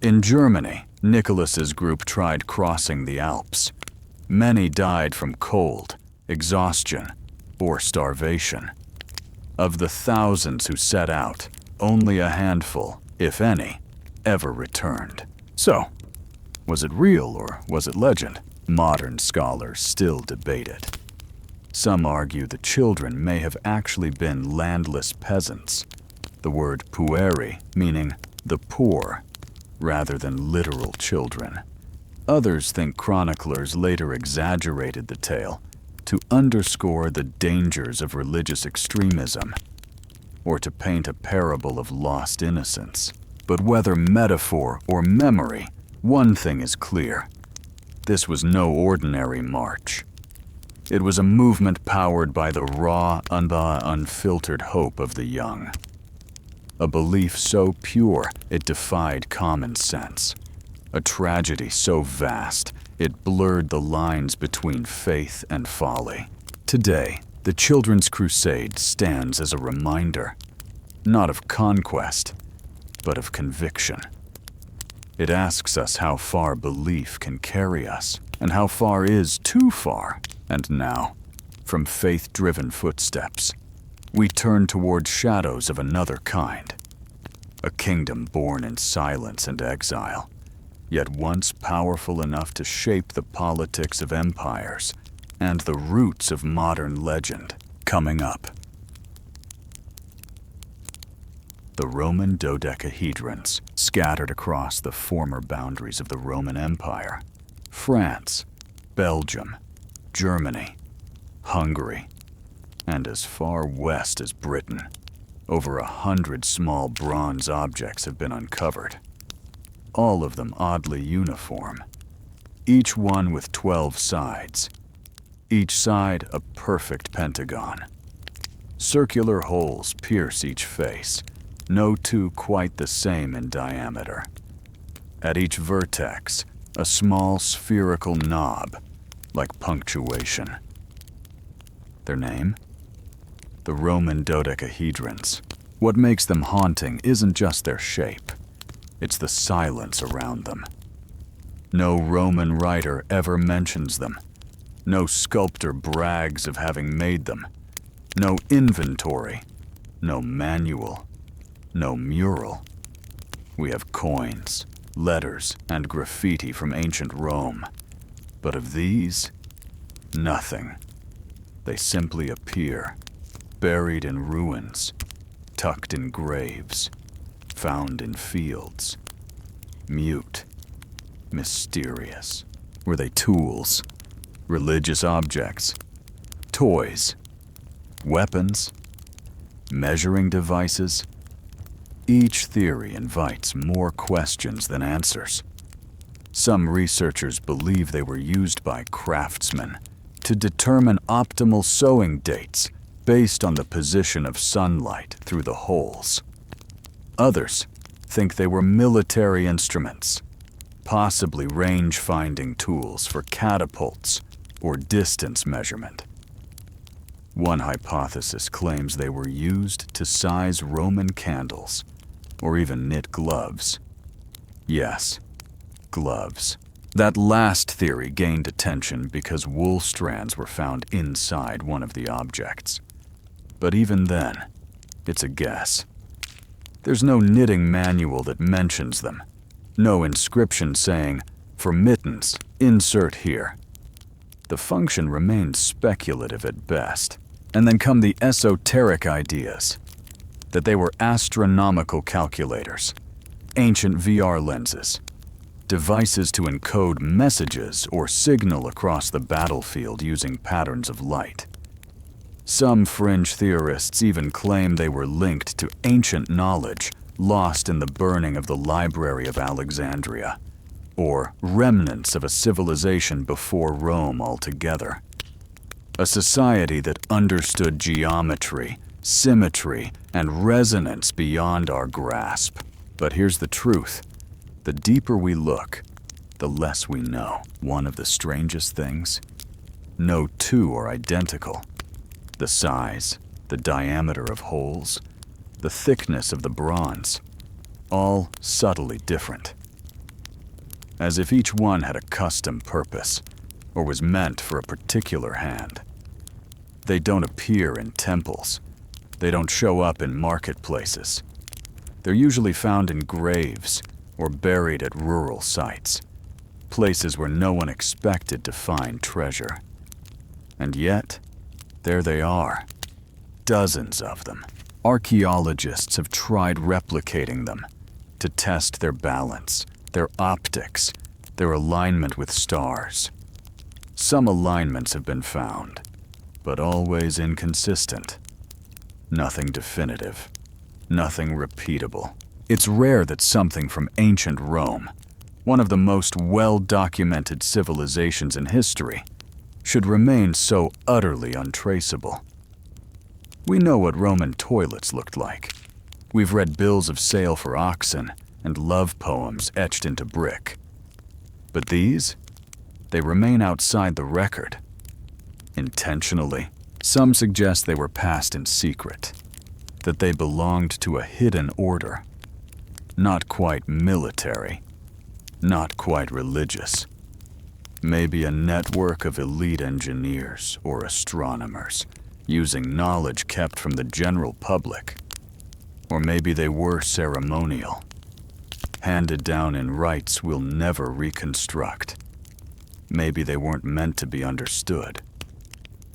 In Germany, Nicholas's group tried crossing the Alps. Many died from cold, exhaustion, or starvation. Of the thousands who set out, only a handful, if any, ever returned. So, was it real or was it legend? Modern scholars still debate it. Some argue the children may have actually been landless peasants, the word pueri meaning the poor, rather than literal children. Others think chroniclers later exaggerated the tale to underscore the dangers of religious extremism, or to paint a parable of lost innocence. But whether metaphor or memory, one thing is clear. This was no ordinary march. It was a movement powered by the raw, unfiltered hope of the young. A belief so pure it defied common sense. A tragedy so vast it blurred the lines between faith and folly. Today, the Children's Crusade stands as a reminder, not of conquest, but of conviction. It asks us how far belief can carry us, and how far is too far. And now, from faith-driven footsteps, we turn toward shadows of another kind. A kingdom born in silence and exile, yet once powerful enough to shape the politics of empires and the roots of modern legend. Coming up, the Roman Dodecahedrons scattered across the former boundaries of the Roman Empire. France, Belgium, Germany, Hungary, and as far west as Britain. Over 100 small bronze objects have been uncovered, all of them oddly uniform, each one with 12 sides, each side a perfect pentagon. Circular holes pierce each face, no two quite the same in diameter. At each vertex, a small spherical knob, like punctuation. Their name? The Roman Dodecahedrons. What makes them haunting isn't just their shape, it's the silence around them. No Roman writer ever mentions them. No sculptor brags of having made them. No inventory, no manual, no mural. We have coins, letters, and graffiti from ancient Rome. But of these, nothing. They simply appear, buried in ruins, tucked in graves, found in fields. Mute, mysterious. Were they tools, religious objects, toys, weapons, measuring devices. Each theory invites more questions than answers. Some researchers believe they were used by craftsmen to determine optimal sowing dates based on the position of sunlight through the holes. Others think they were military instruments, possibly range-finding tools for catapults or distance measurement. One hypothesis claims they were used to size Roman candles or even knit gloves. Yes, gloves. That last theory gained attention because wool strands were found inside one of the objects. But even then, it's a guess. There's no knitting manual that mentions them. No inscription saying, "For mittens, insert here." The function remains speculative at best. And then come the esoteric ideas that they were astronomical calculators, ancient VR lenses, devices to encode messages or signal across the battlefield using patterns of light. Some fringe theorists even claim they were linked to ancient knowledge lost in the burning of the Library of Alexandria, or remnants of a civilization before Rome altogether. A society that understood geometry, symmetry, and resonance beyond our grasp. But here's the truth. The deeper we look, the less we know. One of the strangest things? No two are identical. The size, the diameter of holes, the thickness of the bronze, all subtly different. As if each one had a custom purpose, or was meant for a particular hand. They don't appear in temples. They don't show up in marketplaces. They're usually found in graves or buried at rural sites, places where no one expected to find treasure. And yet, there they are, dozens of them. Archaeologists have tried replicating them to test their balance, their optics, their alignment with stars. Some alignments have been found, but always inconsistent. Nothing definitive, nothing repeatable. It's rare that something from ancient Rome, one of the most well-documented civilizations in history, should remain so utterly untraceable. We know what Roman toilets looked like. We've read bills of sale for oxen and love poems etched into brick. But these? They remain outside the record. Intentionally, some suggest they were passed in secret, that they belonged to a hidden order. Not quite military, not quite religious. Maybe a network of elite engineers or astronomers, using knowledge kept from the general public. Or maybe they were ceremonial, handed down in rites we'll never reconstruct. Maybe they weren't meant to be understood,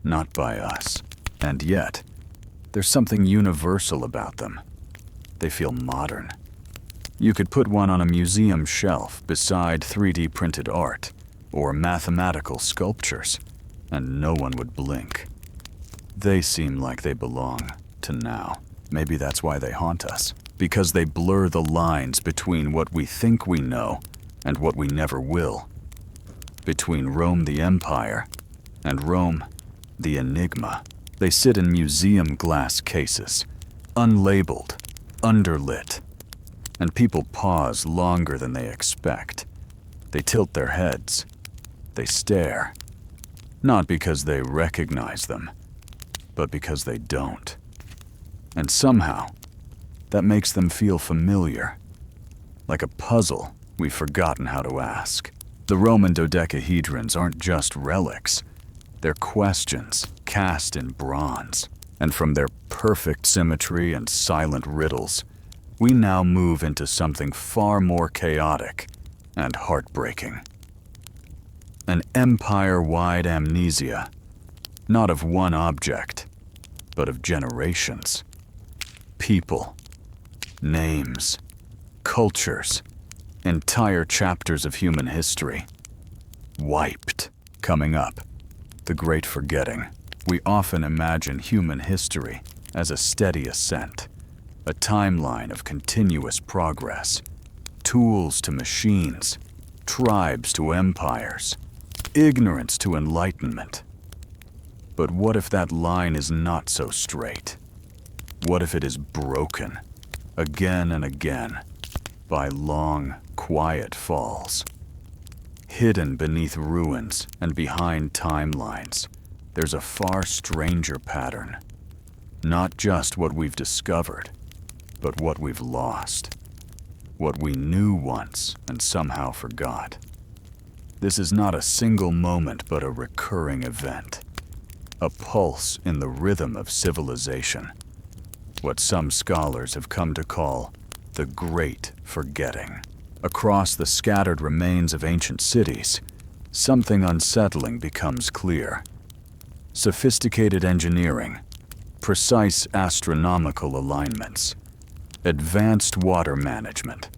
not by us. And yet, there's something universal about them. They feel modern. You could put one on a museum shelf beside 3D printed art or mathematical sculptures, and no one would blink. They seem like they belong to now. Maybe that's why they haunt us, because they blur the lines between what we think we know and what we never will. Between Rome the Empire and Rome the Enigma. They sit in museum glass cases, unlabeled, underlit, and people pause longer than they expect. They tilt their heads. They stare, not because they recognize them, but because they don't. And somehow, that makes them feel familiar, like a puzzle we've forgotten how to ask. The Roman Dodecahedrons aren't just relics. They're questions cast in bronze. And from their perfect symmetry and silent riddles, we now move into something far more chaotic and heartbreaking. An empire-wide amnesia, not of one object, but of generations. People, names, cultures, entire chapters of human history. Wiped. Coming up, the Great Forgetting. We often imagine human history as a steady ascent, a timeline of continuous progress, tools to machines, tribes to empires, ignorance to enlightenment. But what if that line is not so straight? What if it is broken, again and again, by long, quiet falls? Hidden beneath ruins and behind timelines, there's a far stranger pattern. Not just what we've discovered, but what we've lost. What we knew once and somehow forgot. This is not a single moment, but a recurring event. A pulse in the rhythm of civilization. What some scholars have come to call the Great Forgetting. Across the scattered remains of ancient cities, something unsettling becomes clear. Sophisticated engineering, precise astronomical alignments, advanced water management,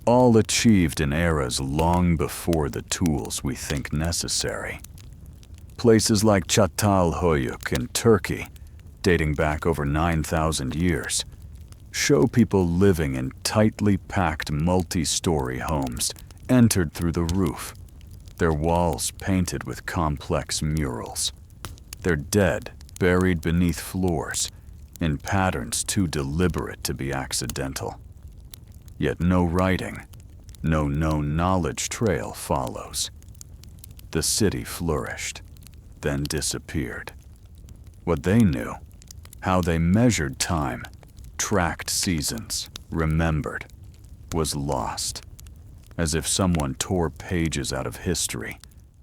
all achieved in eras long before the tools we think necessary. Places like Çatalhöyük in Turkey, dating back over 9,000 years, show people living in tightly packed multi-story homes entered through the roof, their walls painted with complex murals, their dead buried beneath floors in patterns too deliberate to be accidental. Yet no writing, no known knowledge trail follows. The city flourished, then disappeared. What they knew, how they measured time, tracked seasons, remembered, was lost, as if someone tore pages out of history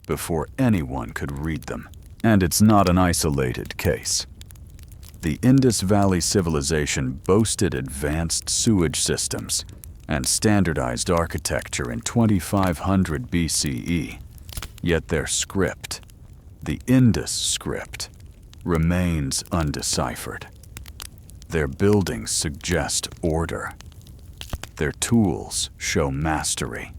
before anyone could read them. And it's not an isolated case. The Indus Valley civilization boasted advanced sewage systems and standardized architecture in 2500 BCE, yet their script, the Indus script, remains undeciphered. Their buildings suggest order. Their tools show mastery.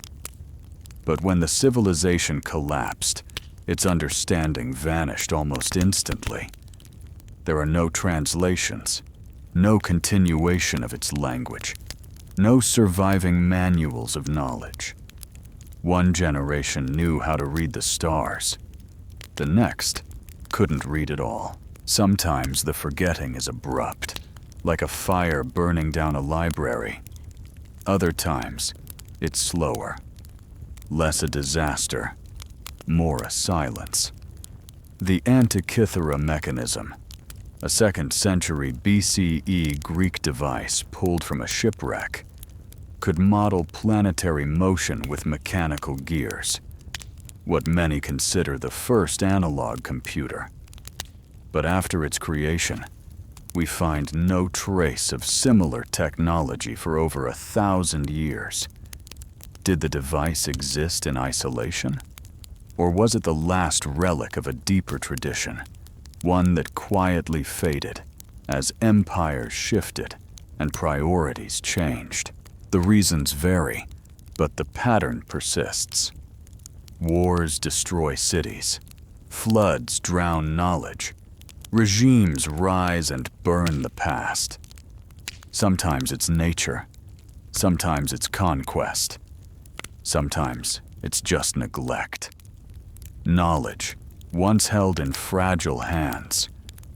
But when the civilization collapsed, its understanding vanished almost instantly. There are no translations, no continuation of its language, no surviving manuals of knowledge. One generation knew how to read the stars. The next couldn't read at all. Sometimes the forgetting is abrupt, like a fire burning down a library. Other times, it's slower, less a disaster, more a silence. The Antikythera mechanism, a 2nd century BCE Greek device pulled from a shipwreck, could model planetary motion with mechanical gears, what many consider the first analog computer. But after its creation, we find no trace of similar technology for over 1,000 years. Did the device exist in isolation? Or was it the last relic of a deeper tradition, one that quietly faded as empires shifted and priorities changed? The reasons vary, but the pattern persists. Wars destroy cities, floods drown knowledge, regimes rise and burn the past. Sometimes it's nature, sometimes it's conquest, sometimes it's just neglect. Knowledge, once held in fragile hands,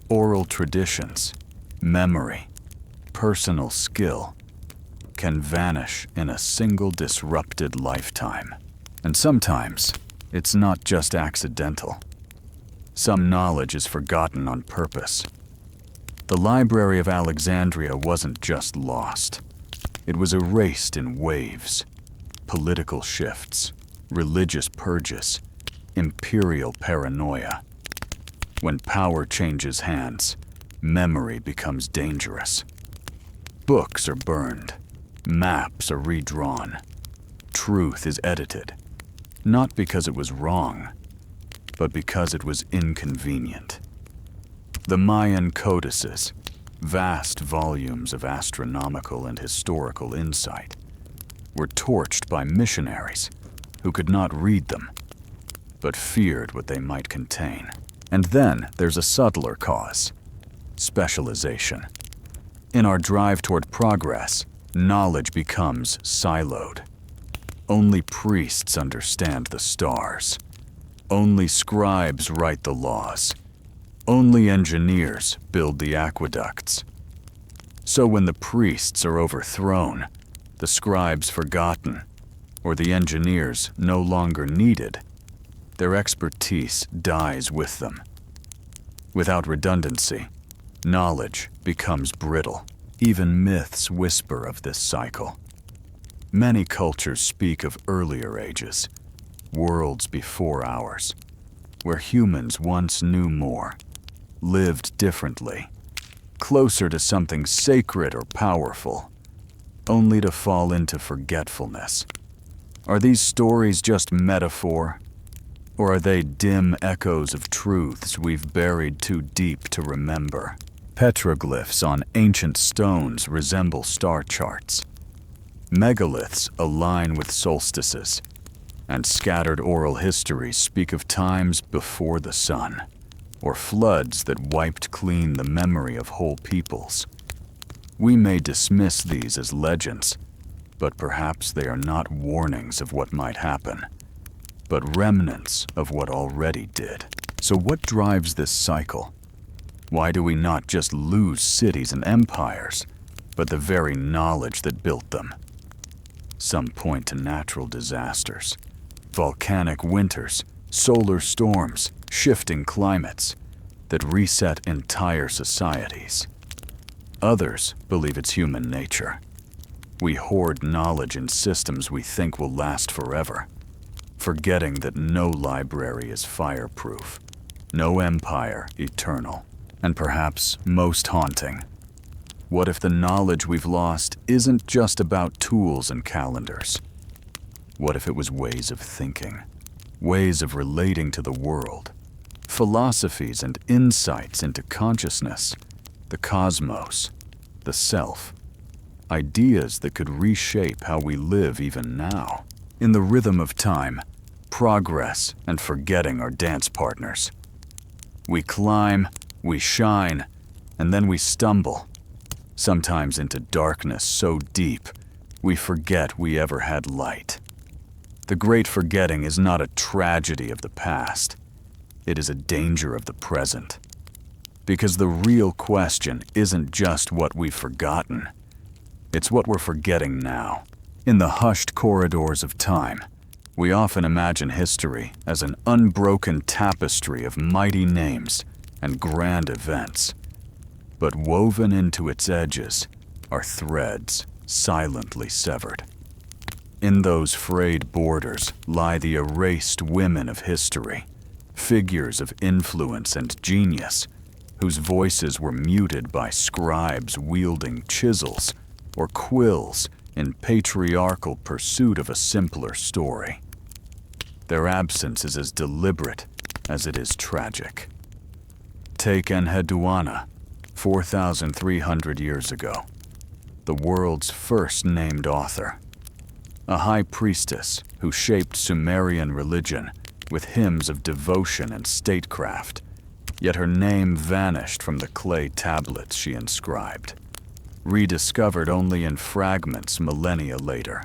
oral traditions, memory, personal skill, can vanish in a single disrupted lifetime. And sometimes, it's not just accidental. Some knowledge is forgotten on purpose. The Library of Alexandria wasn't just lost. It was erased in waves, political shifts, religious purges, imperial paranoia. When power changes hands, memory becomes dangerous. Books are burned, maps are redrawn, truth is edited, not because it was wrong, but because it was inconvenient. The Mayan codices, vast volumes of astronomical and historical insight, were torched by missionaries who could not read them, but feared what they might contain. And then there's a subtler cause: specialization. In our drive toward progress, knowledge becomes siloed. Only priests understand the stars. Only scribes write the laws. Only engineers build the aqueducts. So when the priests are overthrown, the scribes forgotten, or the engineers no longer needed, their expertise dies with them. Without redundancy, knowledge becomes brittle. Even myths whisper of this cycle. Many cultures speak of earlier ages, worlds before ours, where humans once knew more, lived differently, closer to something sacred or powerful, only to fall into forgetfulness. Are these stories just metaphor, or are they dim echoes of truths we've buried too deep to remember? Petroglyphs on ancient stones resemble star charts. Megaliths align with solstices, and scattered oral histories speak of times before the sun, or floods that wiped clean the memory of whole peoples. We may dismiss these as legends, but perhaps they are not warnings of what might happen, but remnants of what already did. So what drives this cycle? Why do we not just lose cities and empires, but the very knowledge that built them? Some point to natural disasters, volcanic winters, solar storms, shifting climates that reset entire societies. Others believe it's human nature. We hoard knowledge in systems we think will last forever, forgetting that no library is fireproof, no empire eternal. And perhaps most haunting, what if the knowledge we've lost isn't just about tools and calendars? What if it was ways of thinking, ways of relating to the world, philosophies and insights into consciousness, the cosmos, the self, ideas that could reshape how we live even now? In the rhythm of time, progress and forgetting are dance partners. We climb, we shine, and then we stumble, sometimes into darkness so deep we forget we ever had light. The great forgetting is not a tragedy of the past. It is a danger of the present. Because the real question isn't just what we've forgotten. It's what we're forgetting now. In the hushed corridors of time, we often imagine history as an unbroken tapestry of mighty names and grand events, but woven into its edges are threads silently severed. In those frayed borders lie the erased women of history, figures of influence and genius, whose voices were muted by scribes wielding chisels or quills in patriarchal pursuit of a simpler story. Their absence is as deliberate as it is tragic. Take Enheduanna, 4,300 years ago, the world's first named author, a high priestess who shaped Sumerian religion with hymns of devotion and statecraft, yet her name vanished from the clay tablets she inscribed, rediscovered only in fragments millennia later.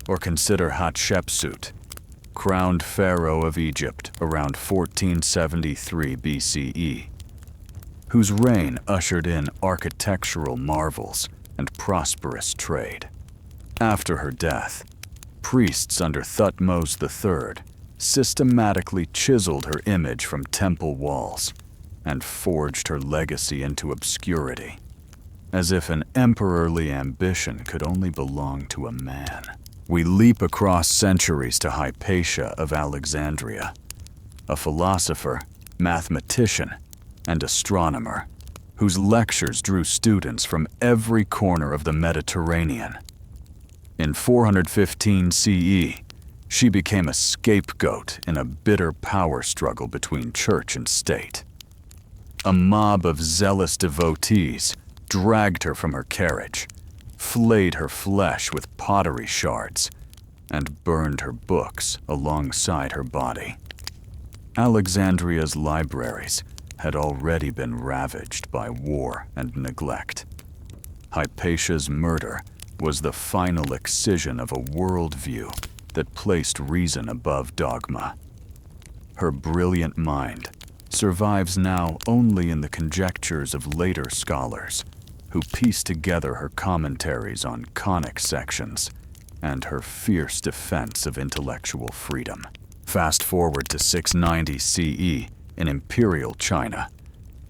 Or consider Hatshepsut, crowned pharaoh of Egypt around 1473 BCE, whose reign ushered in architectural marvels and prosperous trade. After her death, priests under Thutmose III systematically chiseled her image from temple walls and forged her legacy into obscurity, as if an emperorly ambition could only belong to a man. We leap across centuries to Hypatia of Alexandria, a philosopher, mathematician, and astronomer whose lectures drew students from every corner of the Mediterranean. In 415 CE, she became a scapegoat in a bitter power struggle between church and state. A mob of zealous devotees dragged her from her carriage, flayed her flesh with pottery shards, and burned her books alongside her body. Alexandria's libraries had already been ravaged by war and neglect. Hypatia's murder was the final excision of a worldview that placed reason above dogma. Her brilliant mind survives now only in the conjectures of later scholars who piece together her commentaries on conic sections and her fierce defense of intellectual freedom. Fast forward to 690 CE in Imperial China,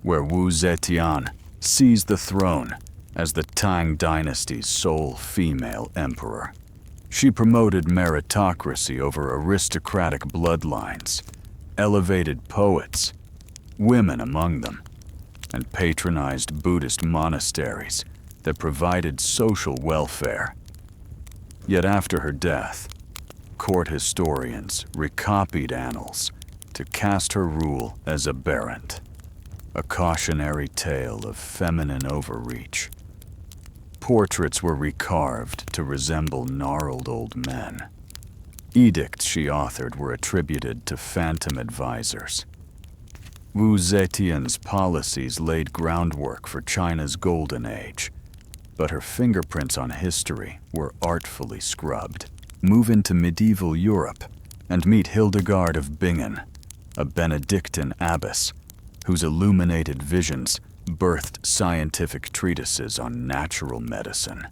where Wu Zetian seized the throne as the Tang dynasty's sole female emperor. She promoted meritocracy over aristocratic bloodlines, elevated poets, women among them, and patronized Buddhist monasteries that provided social welfare. Yet after her death, court historians recopied annals to cast her rule as aberrant, a cautionary tale of feminine overreach. Portraits were recarved to resemble gnarled old men. Edicts she authored were attributed to phantom advisors. Wu Zetian's policies laid groundwork for China's golden age, but her fingerprints on history were artfully scrubbed. Move into medieval Europe and meet Hildegard of Bingen, a Benedictine abbess whose illuminated visions birthed scientific treatises on natural medicine,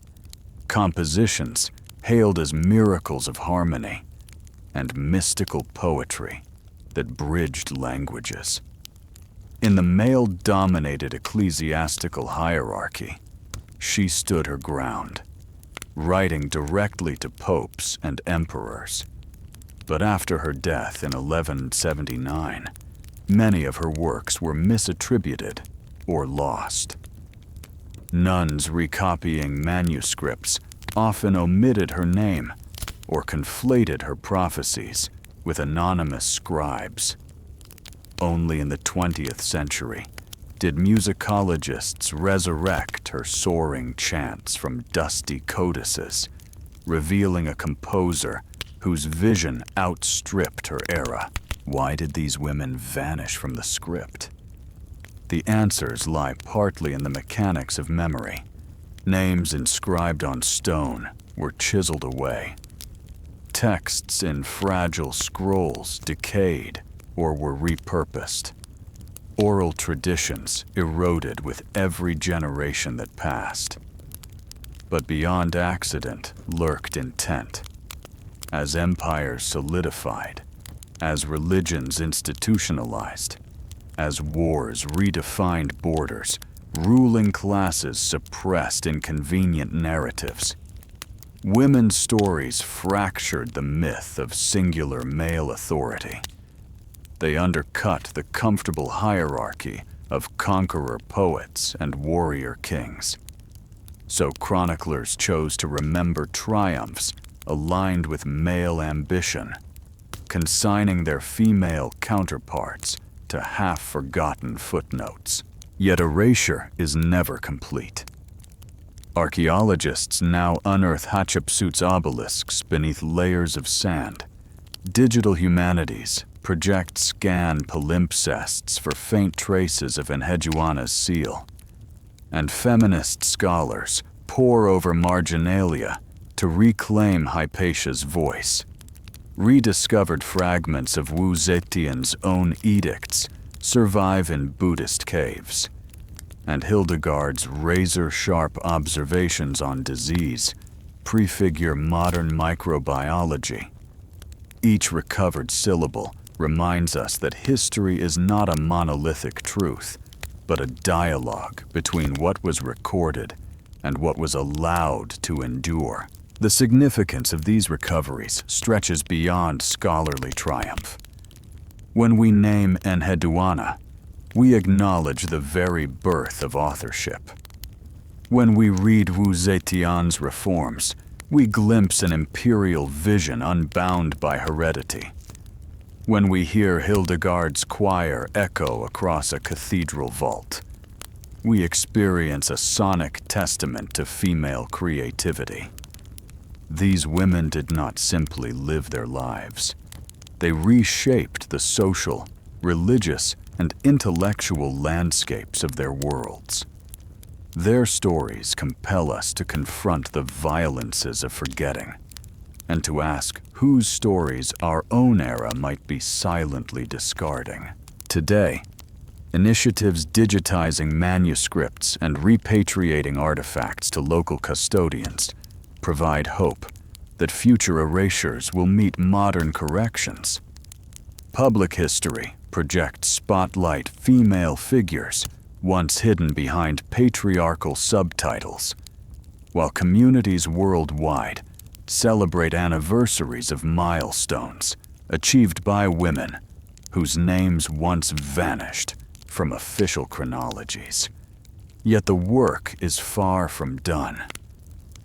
compositions hailed as miracles of harmony, and mystical poetry that bridged languages. In the male-dominated ecclesiastical hierarchy, she stood her ground, writing directly to popes and emperors. But after her death in 1179, many of her works were misattributed or lost. Nuns recopying manuscripts often omitted her name or conflated her prophecies with anonymous scribes. Only in the 20th century did musicologists resurrect her soaring chants from dusty codices, revealing a composer whose vision outstripped her era. Why did these women vanish from the script? The answers lie partly in the mechanics of memory. Names inscribed on stone were chiseled away. Texts in fragile scrolls decayed or were repurposed. Oral traditions eroded with every generation that passed. But beyond accident lurked intent. As empires solidified, as religions institutionalized, as wars redefined borders, ruling classes suppressed inconvenient narratives. Women's stories fractured the myth of singular male authority. They undercut the comfortable hierarchy of conqueror poets and warrior kings. So chroniclers chose to remember triumphs aligned with male ambition, consigning their female counterparts to half-forgotten footnotes. Yet erasure is never complete. Archaeologists now unearth Hatshepsut's obelisks beneath layers of sand. Digital humanities project scan palimpsests for faint traces of Enheduanna's seal. And feminist scholars pore over marginalia to reclaim Hypatia's voice. Rediscovered fragments of Wu Zetian's own edicts survive in Buddhist caves, and Hildegard's razor-sharp observations on disease prefigure modern microbiology. Each recovered syllable reminds us that history is not a monolithic truth, but a dialogue between what was recorded and what was allowed to endure. The significance of these recoveries stretches beyond scholarly triumph. When we name Enheduanna, we acknowledge the very birth of authorship. When we read Wu Zetian's reforms, we glimpse an imperial vision unbound by heredity. When we hear Hildegard's choir echo across a cathedral vault, we experience a sonic testament to female creativity. These women did not simply live their lives. They reshaped the social, religious, and intellectual landscapes of their worlds. Their stories compel us to confront the violences of forgetting, and to ask whose stories our own era might be silently discarding. Today, initiatives digitizing manuscripts and repatriating artifacts to local custodians provide hope that future erasures will meet modern corrections. Public history projects spotlight female figures once hidden behind patriarchal subtitles, while communities worldwide celebrate anniversaries of milestones achieved by women whose names once vanished from official chronologies. Yet the work is far from done.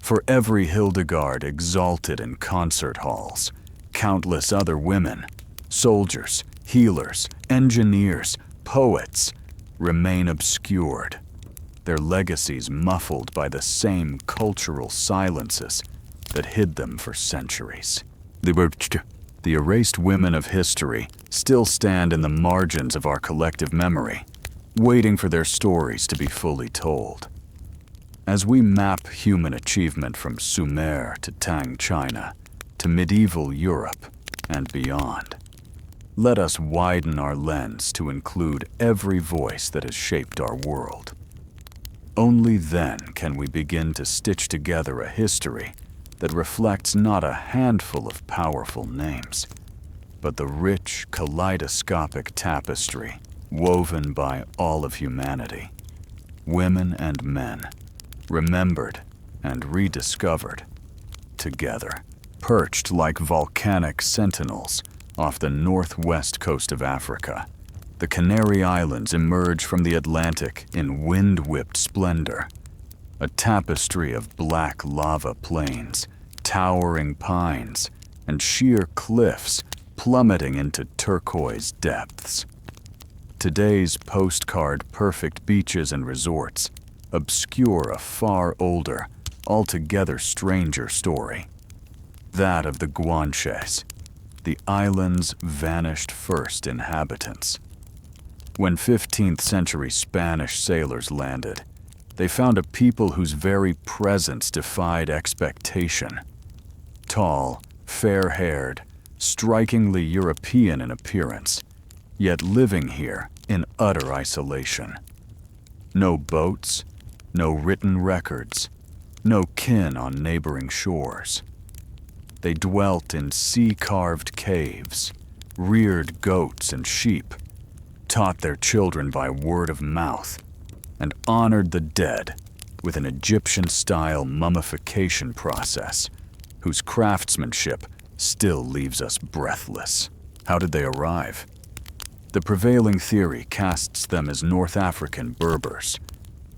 For every Hildegard exalted in concert halls, countless other women, soldiers, healers, engineers, poets, remain obscured, their legacies muffled by the same cultural silences that hid them for centuries. The erased women of history still stand in the margins of our collective memory, waiting for their stories to be fully told. As we map human achievement from Sumer to Tang China to medieval Europe and beyond, let us widen our lens to include every voice that has shaped our world. Only then can we begin to stitch together a history that reflects not a handful of powerful names, but the rich, kaleidoscopic tapestry woven by all of humanity, women and men, remembered and rediscovered together. Perched like volcanic sentinels off the northwest coast of Africa, the Canary Islands emerge from the Atlantic in wind-whipped splendor, a tapestry of black lava plains, towering pines, and sheer cliffs plummeting into turquoise depths. Today's postcard-perfect beaches and resorts obscure a far older, altogether stranger story, that of the Guanches, the island's vanished first inhabitants. When 15th century Spanish sailors landed, they found a people whose very presence defied expectation. Tall, fair-haired, strikingly European in appearance, yet living here in utter isolation. No boats, no written records, no kin on neighboring shores. They dwelt in sea-carved caves, reared goats and sheep, taught their children by word of mouth, and honored the dead with an Egyptian-style mummification process whose craftsmanship still leaves us breathless. How did they arrive? The prevailing theory casts them as North African Berbers,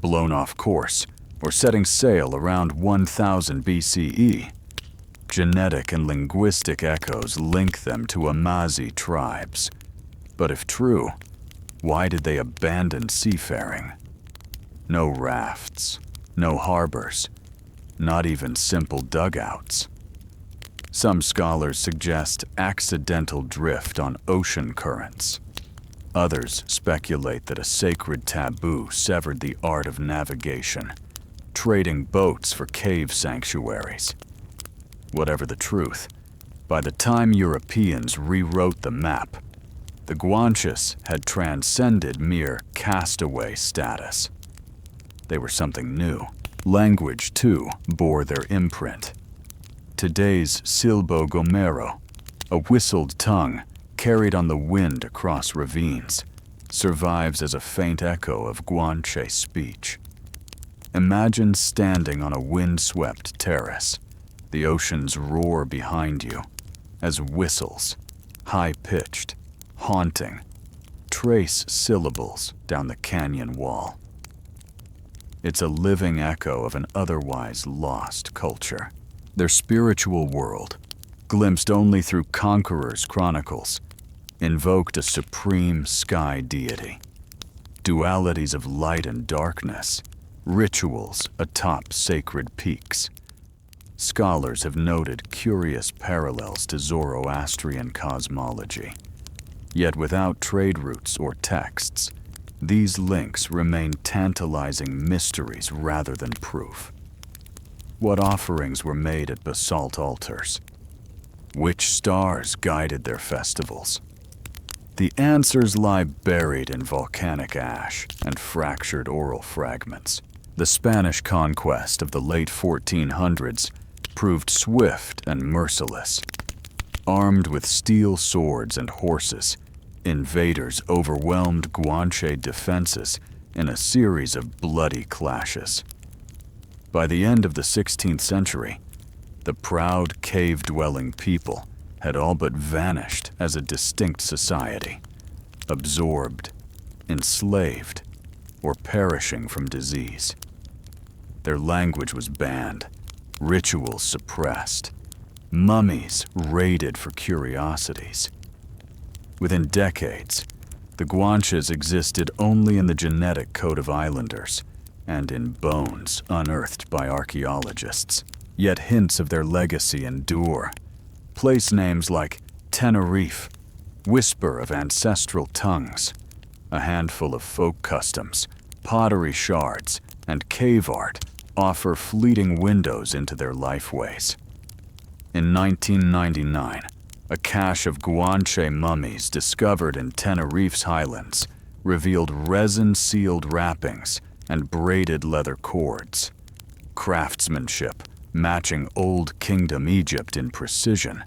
blown off course or setting sail around 1000 BCE. Genetic and linguistic echoes link them to Amazi tribes. But if true, why did they abandon seafaring? No rafts, no harbors, not even simple dugouts. Some scholars suggest accidental drift on ocean currents. Others speculate that a sacred taboo severed the art of navigation, trading boats for cave sanctuaries. Whatever the truth, by the time Europeans rewrote the map, the Guanches had transcended mere castaway status. They were something new. Language, too, bore their imprint. Today's Silbo Gomero, a whistled tongue carried on the wind across ravines, survives as a faint echo of Guanche speech. Imagine standing on a wind-swept terrace, the ocean's roar behind you, as whistles, high-pitched, haunting, trace syllables down the canyon wall. It's a living echo of an otherwise lost culture. Their spiritual world, glimpsed only through conquerors' chronicles, invoked a supreme sky deity. Dualities of light and darkness, rituals atop sacred peaks. Scholars have noted curious parallels to Zoroastrian cosmology. Yet without trade routes or texts, these links remain tantalizing mysteries rather than proof. What offerings were made at basalt altars? Which stars guided their festivals? The answers lie buried in volcanic ash and fractured oral fragments. The Spanish conquest of the late 1400s proved swift and merciless. Armed with steel swords and horses, invaders overwhelmed Guanche defenses in a series of bloody clashes. By the end of the 16th century, the proud cave-dwelling people had all but vanished as a distinct society, absorbed, enslaved, or perishing from disease. Their language was banned, rituals suppressed, mummies raided for curiosities. Within decades, the Guanches existed only in the genetic code of islanders and in bones unearthed by archaeologists. Yet hints of their legacy endure. Place names like Tenerife, whisper of ancestral tongues, a handful of folk customs, pottery shards, and cave art offer fleeting windows into their lifeways. In 1999, a cache of Guanche mummies discovered in Tenerife's highlands revealed resin-sealed wrappings and braided leather cords. Craftsmanship matching Old Kingdom Egypt in precision,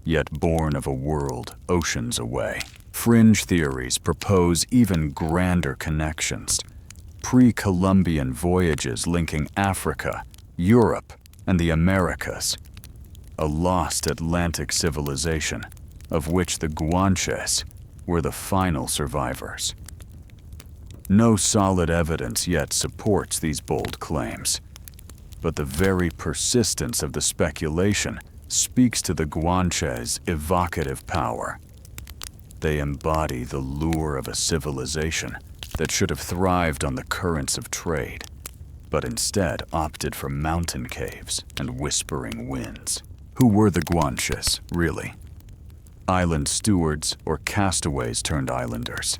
yet born of a world oceans away. Fringe theories propose even grander connections. Pre-Columbian voyages linking Africa, Europe, and the Americas. A lost Atlantic civilization, of which the Guanches were the final survivors. No solid evidence yet supports these bold claims, but the very persistence of the speculation speaks to the Guanches' evocative power. They embody the lure of a civilization that should have thrived on the currents of trade, but instead opted for mountain caves and whispering winds. Who were the Guanches, really? Island stewards or castaways turned islanders?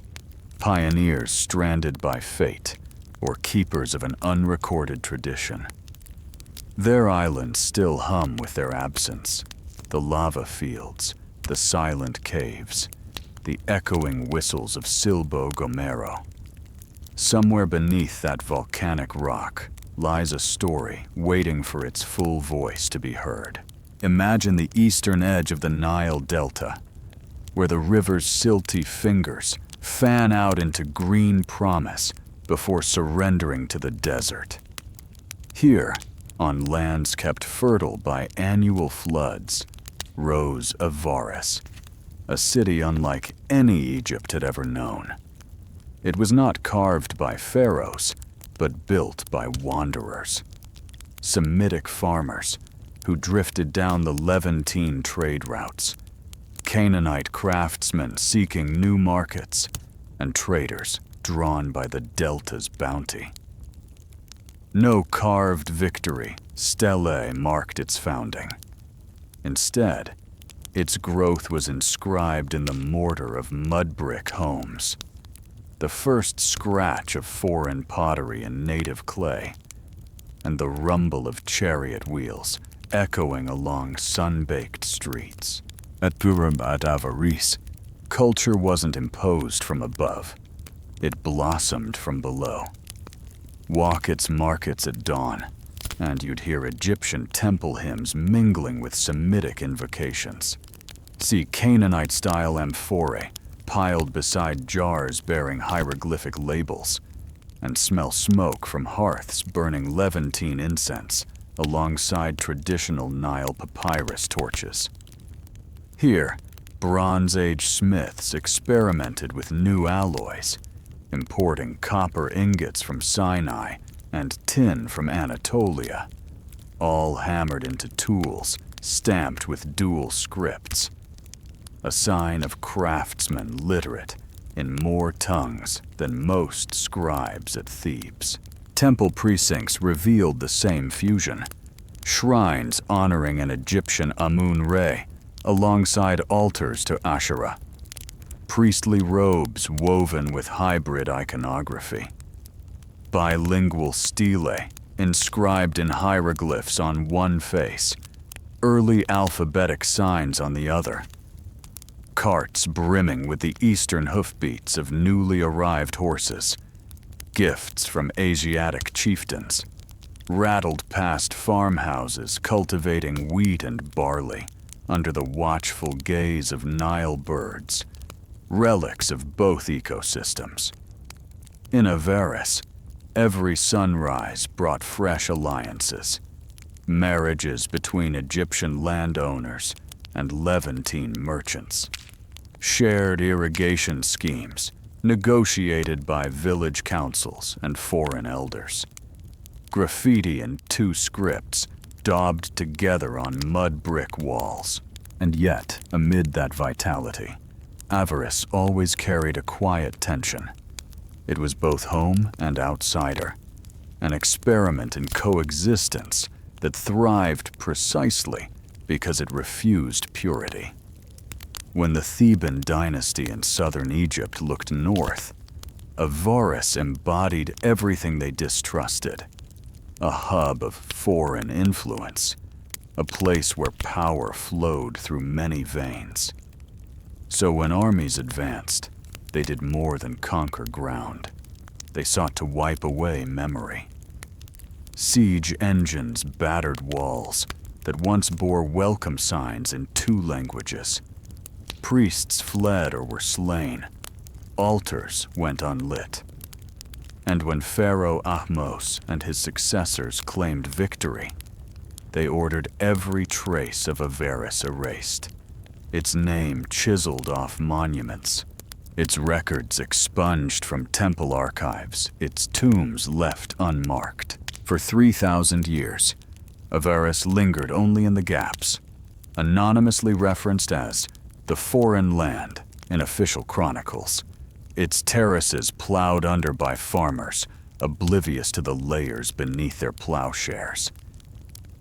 Pioneers stranded by fate, or keepers of an unrecorded tradition? Their islands still hum with their absence. The lava fields, the silent caves, the echoing whistles of Silbo Gomero. Somewhere beneath that volcanic rock lies a story waiting for its full voice to be heard. Imagine the eastern edge of the Nile Delta, where the river's silty fingers fan out into green promise before surrendering to the desert. Here, on lands kept fertile by annual floods, rose Avaris, a city unlike any Egypt had ever known. It was not carved by pharaohs, but built by wanderers. Semitic farmers who drifted down the Levantine trade routes, Canaanite craftsmen seeking new markets, and traders drawn by the Delta's bounty. No carved victory, stele, marked its founding. Instead, its growth was inscribed in the mortar of mud brick homes, the first scratch of foreign pottery and native clay, and the rumble of chariot wheels echoing along sun-baked streets. At Avaris, culture wasn't imposed from above. It blossomed from below. Walk its markets at dawn, and you'd hear Egyptian temple hymns mingling with Semitic invocations. See Canaanite-style amphorae piled beside jars bearing hieroglyphic labels, and smell smoke from hearths burning Levantine incense alongside traditional Nile papyrus torches. Here, Bronze Age smiths experimented with new alloys, importing copper ingots from Sinai and tin from Anatolia, all hammered into tools stamped with dual scripts, a sign of craftsmen literate in more tongues than most scribes at Thebes. Temple precincts revealed the same fusion, shrines honoring an Egyptian Amun-Re alongside altars to Asherah. priestly robes woven with hybrid iconography, bilingual stelae inscribed in hieroglyphs on one face, early alphabetic signs on the other, carts brimming with the eastern hoofbeats of newly arrived horses, gifts from Asiatic chieftains, rattled past farmhouses cultivating wheat and barley under the watchful gaze of Nile birds, relics of both ecosystems. In Avaris, every sunrise brought fresh alliances, marriages between Egyptian landowners and Levantine merchants, shared irrigation schemes negotiated by village councils and foreign elders, graffiti in 2 scripts daubed together on mud brick walls. And yet, amid that vitality, Avaris always carried a quiet tension. It was both home and outsider, an experiment in coexistence that thrived precisely because it refused purity. When the Theban dynasty in southern Egypt looked north, Avaris embodied everything they distrusted, a hub of foreign influence, a place where power flowed through many veins. So when armies advanced, they did more than conquer ground. They sought to wipe away memory. Siege engines battered walls that once bore welcome signs in 2 languages. Priests fled or were slain. Altars went unlit. And when Pharaoh Ahmose and his successors claimed victory, they ordered every trace of Avaris erased, its name chiseled off monuments, its records expunged from temple archives, its tombs left unmarked. For 3,000 years, Avaris lingered only in the gaps, anonymously referenced as the foreign land in official chronicles, its terraces plowed under by farmers, oblivious to the layers beneath their plowshares.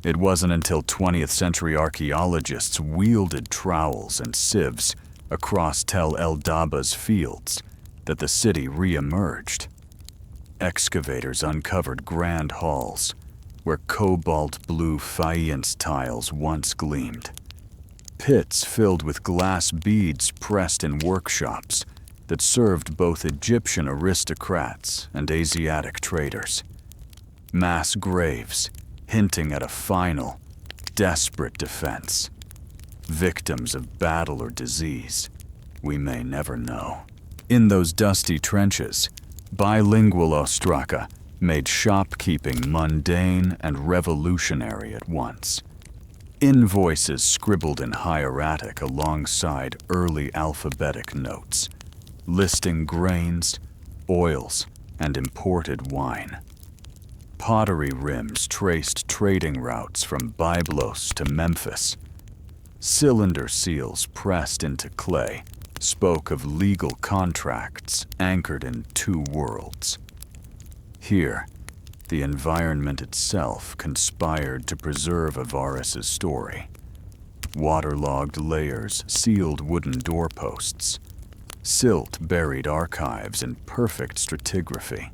It wasn't until 20th century archaeologists wielded trowels and sieves across Tel El Daba's fields that the city re-emerged. Excavators uncovered grand halls where cobalt blue faience tiles once gleamed, pits filled with glass beads pressed in workshops that served both Egyptian aristocrats and Asiatic traders, mass graves hinting at a final, desperate defense, victims of battle or disease we may never know. In those dusty trenches, bilingual Ostraka made shopkeeping mundane and revolutionary at once. Invoices scribbled in hieratic alongside early alphabetic notes, listing grains, oils, and imported wine. Pottery rims traced trading routes from Byblos to Memphis. Cylinder seals pressed into clay spoke of legal contracts anchored in 2 worlds. Here, the environment itself conspired to preserve Avaris's story. Waterlogged layers sealed wooden doorposts. Silt buried archives in perfect stratigraphy.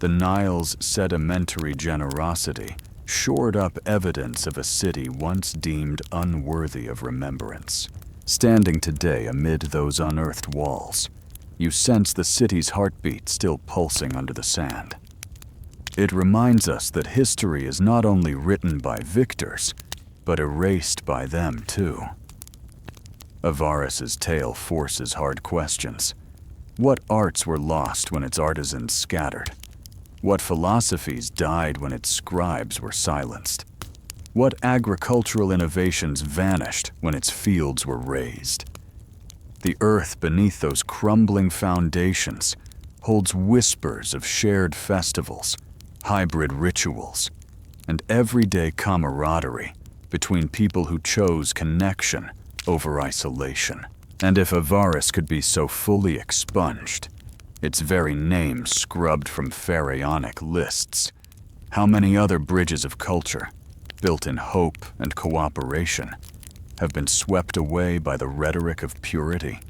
The Nile's sedimentary generosity shored up evidence of a city once deemed unworthy of remembrance. Standing today amid those unearthed walls, you sense the city's heartbeat still pulsing under the sand. It reminds us that history is not only written by victors, but erased by them too. Avaris's tale forces hard questions. What arts were lost when its artisans scattered? What philosophies died when its scribes were silenced? What agricultural innovations vanished when its fields were razed? The earth beneath those crumbling foundations holds whispers of shared festivals, hybrid rituals, and everyday camaraderie between people who chose connection over isolation. And if Avaris could be so fully expunged, its very name scrubbed from pharaonic lists, how many other bridges of culture, built in hope and cooperation, have been swept away by the rhetoric of purity?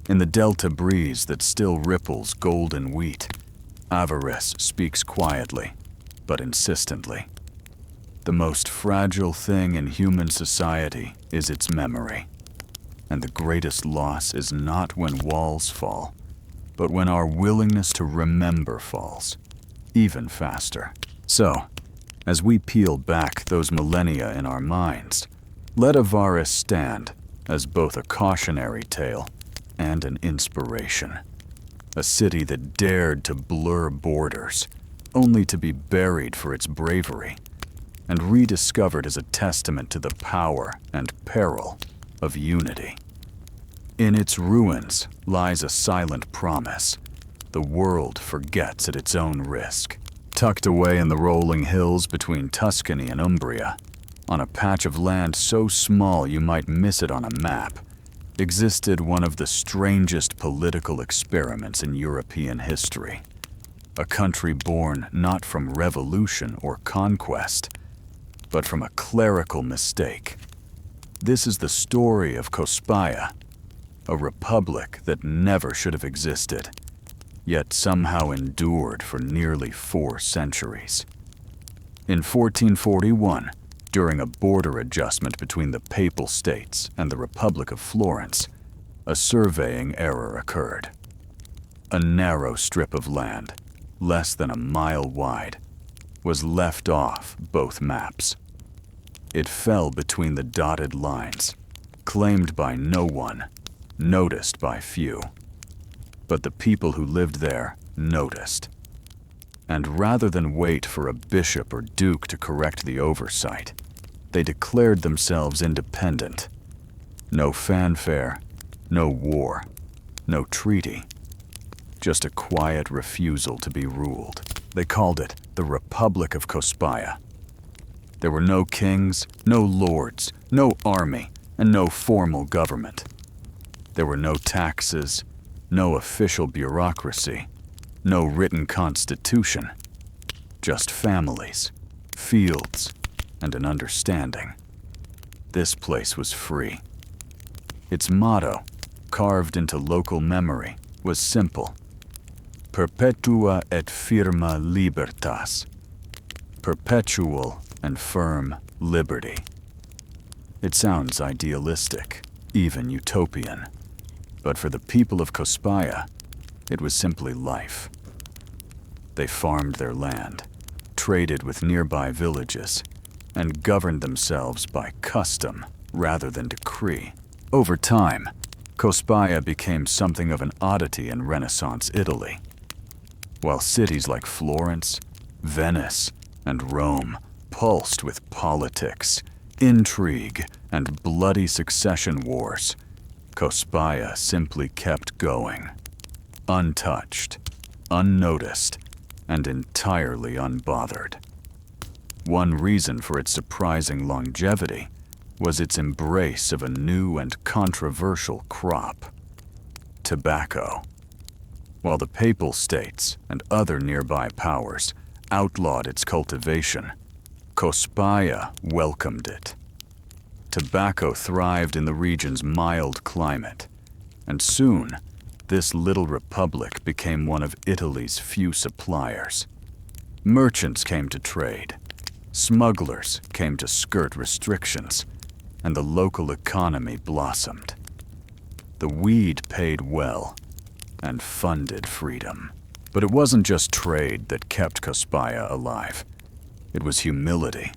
In the delta breeze that still ripples golden wheat, avarice speaks quietly, but insistently. The most fragile thing in human society is its memory. And the greatest loss is not when walls fall, but when our willingness to remember falls, even faster. So, as we peel back those millennia in our minds, let Avaris stand as both a cautionary tale and an inspiration. A city that dared to blur borders, only to be buried for its bravery, and rediscovered as a testament to the power and peril of unity. In its ruins lies a silent promise the world forgets at its own risk. Tucked away in the rolling hills between Tuscany and Umbria, on a patch of land so small you might miss it on a map, existed one of the strangest political experiments in European history. A country born not from revolution or conquest, but from a clerical mistake. This is the story of Cospaia, a republic that never should have existed, yet somehow endured for nearly 4 centuries. In 1441, during a border adjustment between the Papal States and the Republic of Florence, a surveying error occurred. A narrow strip of land, less than a mile wide, was left off both maps. It fell between the dotted lines, claimed by no one, noticed by few. But the people who lived there noticed. And rather than wait for a bishop or duke to correct the oversight, they declared themselves independent. No fanfare, no war, no treaty. Just a quiet refusal to be ruled. They called it the Republic of Cospaia. There were no kings, no lords, no army, and no formal government. There were no taxes, no official bureaucracy, no written constitution. Just families, fields, and an understanding. This place was free. Its motto, carved into local memory, was simple: Perpetua et firma libertas. Perpetual and firm liberty. It sounds idealistic, even utopian. But for the people of Cospaia, it was simply life. They farmed their land, traded with nearby villages, and governed themselves by custom rather than decree. Over time, Cospaia became something of an oddity in Renaissance Italy. While cities like Florence, Venice, and Rome pulsed with politics, intrigue, and bloody succession wars, Cospaia simply kept going, untouched, unnoticed, and entirely unbothered. One reason for its surprising longevity was its embrace of a new and controversial crop: tobacco. While the Papal States and other nearby powers outlawed its cultivation, Cospaia welcomed it. Tobacco thrived in the region's mild climate, and soon, this little republic became one of Italy's few suppliers. Merchants came to trade, smugglers came to skirt restrictions, and the local economy blossomed. The weed paid well and funded freedom. But it wasn't just trade that kept Cospaia alive. It was humility.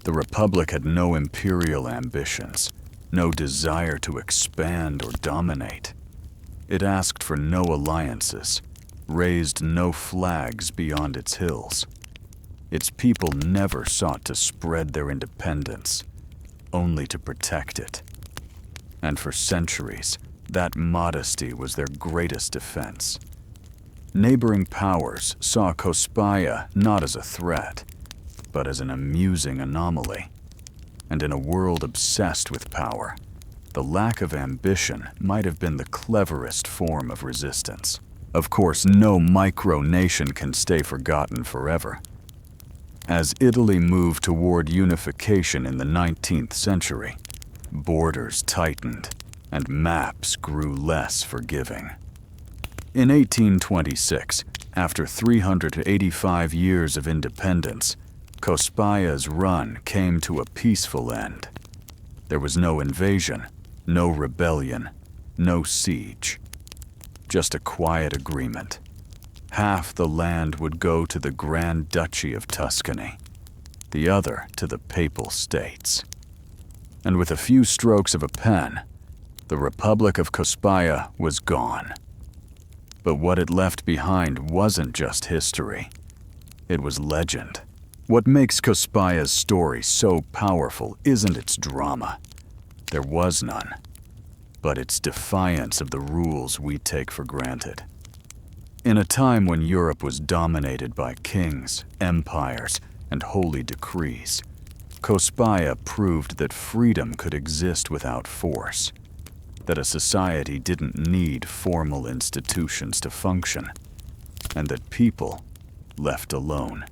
The Republic had no imperial ambitions, no desire to expand or dominate. It asked for no alliances, raised no flags beyond its hills. Its people never sought to spread their independence, only to protect it. And for centuries, that modesty was their greatest defense. Neighboring powers saw Cospaia not as a threat, but as an amusing anomaly. And in a world obsessed with power, the lack of ambition might have been the cleverest form of resistance. Of course, no micronation can stay forgotten forever. As Italy moved toward unification in the 19th century, borders tightened, and maps grew less forgiving. In 1826, after 385 years of independence, Cospaya's run came to a peaceful end. There was no invasion, no rebellion, no siege. Just a quiet agreement. Half the land would go to the Grand Duchy of Tuscany, the other to the Papal States. And with a few strokes of a pen, the Republic of Cospaya was gone. But what it left behind wasn't just history. It was legend. What makes Cospaya's story so powerful isn't its drama. There was none. But its defiance of the rules we take for granted. In a time when Europe was dominated by kings, empires, and holy decrees, Cospaya proved that freedom could exist without force, that a society didn't need formal institutions to function, and that people, left alone,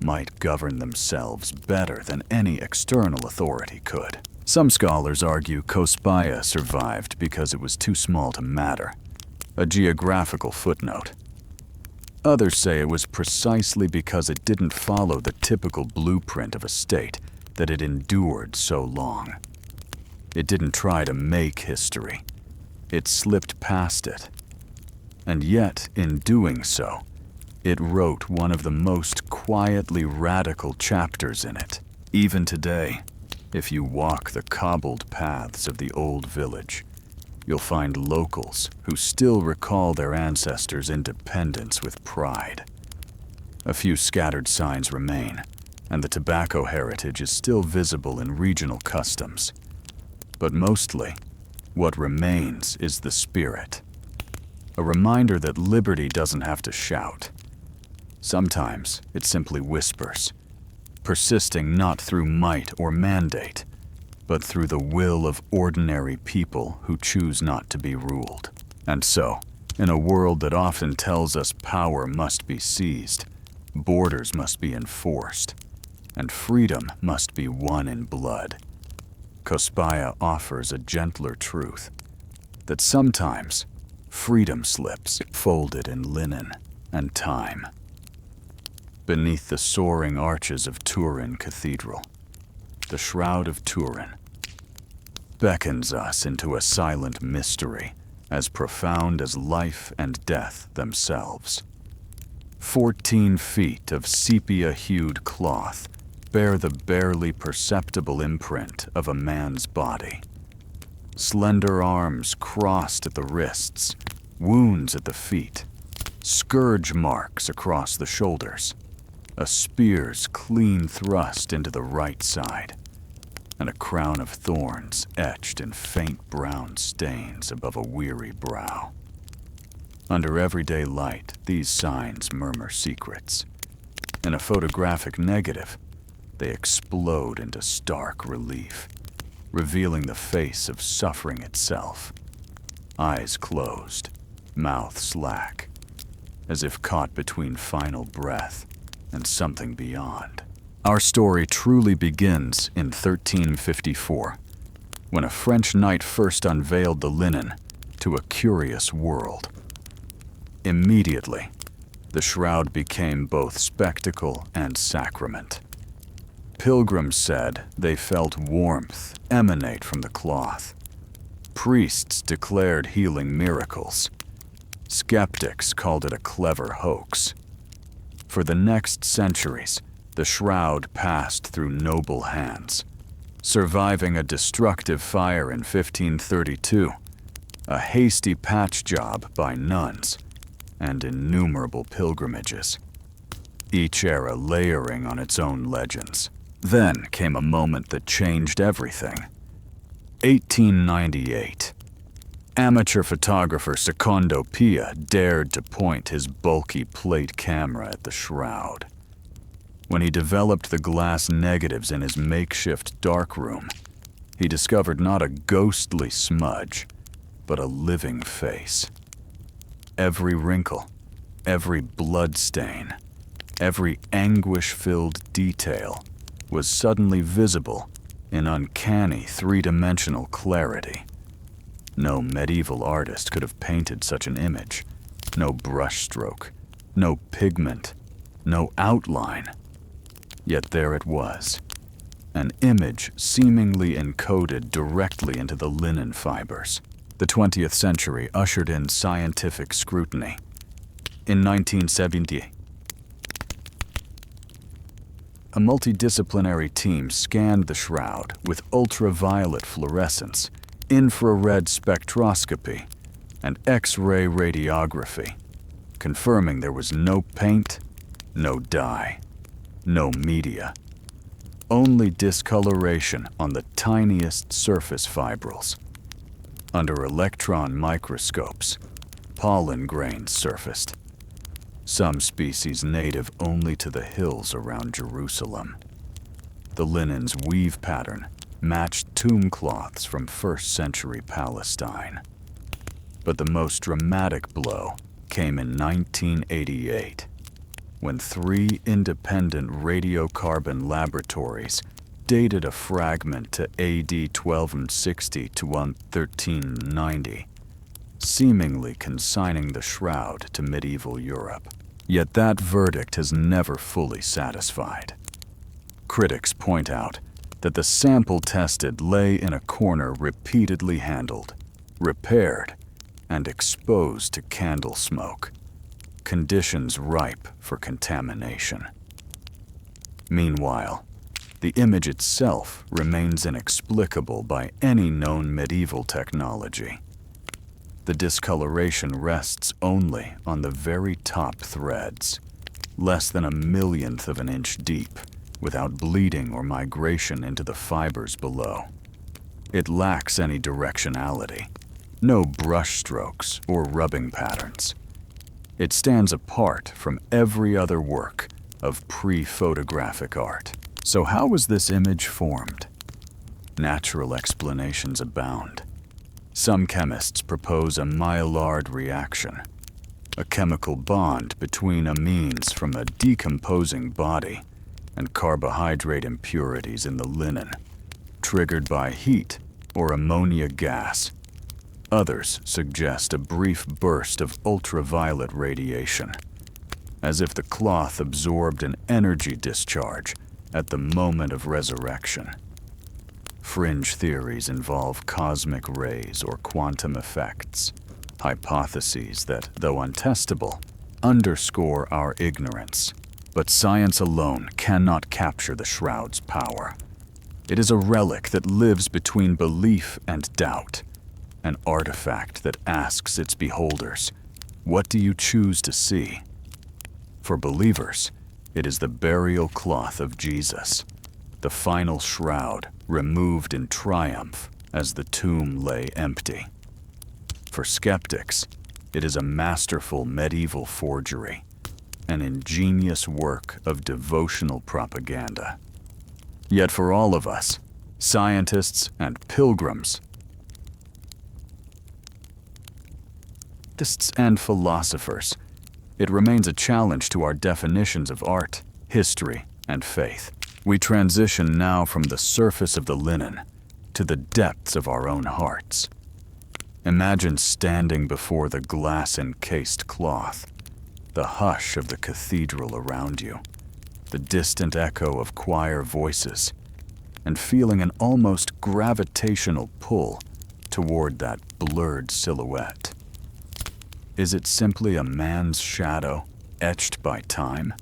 might govern themselves better than any external authority could. Some scholars argue Cospaya survived because it was too small to matter, a geographical footnote. Others say it was precisely because it didn't follow the typical blueprint of a state that it endured so long. It didn't try to make history. It slipped past it. And yet, in doing so, it wrote one of the most quietly radical chapters in it. Even today, if you walk the cobbled paths of the old village, you'll find locals who still recall their ancestors' independence with pride. A few scattered signs remain, and the tobacco heritage is still visible in regional customs. But mostly, what remains is the spirit. A reminder that liberty doesn't have to shout. Sometimes it simply whispers, persisting not through might or mandate, but through the will of ordinary people who choose not to be ruled. And so, in a world that often tells us power must be seized, borders must be enforced, and freedom must be won in blood, Cospaya offers a gentler truth, that sometimes freedom slips folded in linen and time. Beneath the soaring arches of Turin Cathedral, the Shroud of Turin beckons us into a silent mystery as profound as life and death themselves. 14 feet of sepia-hued cloth bear the barely perceptible imprint of a man's body. Slender arms crossed at the wrists, wounds at the feet, scourge marks across the shoulders, a spear's clean thrust into the right side, and a crown of thorns etched in faint brown stains above a weary brow. Under everyday light, these signs murmur secrets. In a photographic negative, they explode into stark relief, revealing the face of suffering itself. Eyes closed, mouth slack, as if caught between final breath and something beyond. Our story truly begins in 1354, when a French knight first unveiled the linen to a curious world. Immediately, the shroud became both spectacle and sacrament. Pilgrims said they felt warmth emanate from the cloth. Priests declared healing miracles. Skeptics called it a clever hoax. For the next centuries, the shroud passed through noble hands, surviving a destructive fire in 1532, a hasty patch job by nuns, and innumerable pilgrimages, each era layering on its own legends. Then came a moment that changed everything. 1898. Amateur photographer Secondo Pia dared to point his bulky plate camera at the shroud. When he developed the glass negatives in his makeshift darkroom, he discovered not a ghostly smudge, but a living face. Every wrinkle, every blood stain, every anguish-filled detail was suddenly visible in uncanny three-dimensional clarity. No medieval artist could have painted such an image. No brushstroke, no pigment, no outline. Yet there it was, an image seemingly encoded directly into the linen fibers. The 20th century ushered in scientific scrutiny. In 1970, a multidisciplinary team scanned the shroud with ultraviolet fluorescence, infrared spectroscopy, and X-ray radiography, confirming there was no paint, no dye, no media, only discoloration on the tiniest surface fibrils. Under electron microscopes, pollen grains surfaced, some species native only to the hills around Jerusalem. The linen's weave pattern matched tomb cloths from 1st century Palestine. But the most dramatic blow came in 1988, when 3 independent radiocarbon laboratories dated a fragment to AD 1260 to 1390, seemingly consigning the shroud to medieval Europe. Yet that verdict has never fully satisfied. Critics point out that the sample tested lay in a corner repeatedly handled, repaired, and exposed to candle smoke, conditions ripe for contamination. Meanwhile, the image itself remains inexplicable by any known medieval technology. The discoloration rests only on the very top threads, less than 1/millionth of an inch deep, without bleeding or migration into the fibers below. It lacks any directionality, no brushstrokes or rubbing patterns. It stands apart from every other work of pre-photographic art. So how was this image formed? Natural explanations abound. Some chemists propose a Maillard reaction, a chemical bond between amines from a decomposing body and carbohydrate impurities in the linen, triggered by heat or ammonia gas. Others suggest a brief burst of ultraviolet radiation, as if the cloth absorbed an energy discharge at the moment of resurrection. Fringe theories involve cosmic rays or quantum effects, hypotheses that, though untestable, underscore our ignorance. But science alone cannot capture the shroud's power. It is a relic that lives between belief and doubt, an artifact that asks its beholders, what do you choose to see? For believers, it is the burial cloth of Jesus, the final shroud removed in triumph as the tomb lay empty. For skeptics, it is a masterful medieval forgery, an ingenious work of devotional propaganda. Yet for all of us, scientists and pilgrims, and philosophers, it remains a challenge to our definitions of art, history, and faith. We transition now from the surface of the linen to the depths of our own hearts. Imagine standing before the glass-encased cloth, the hush of the cathedral around you, the distant echo of choir voices, and feeling an almost gravitational pull toward that blurred silhouette. Is it simply a man's shadow etched by time?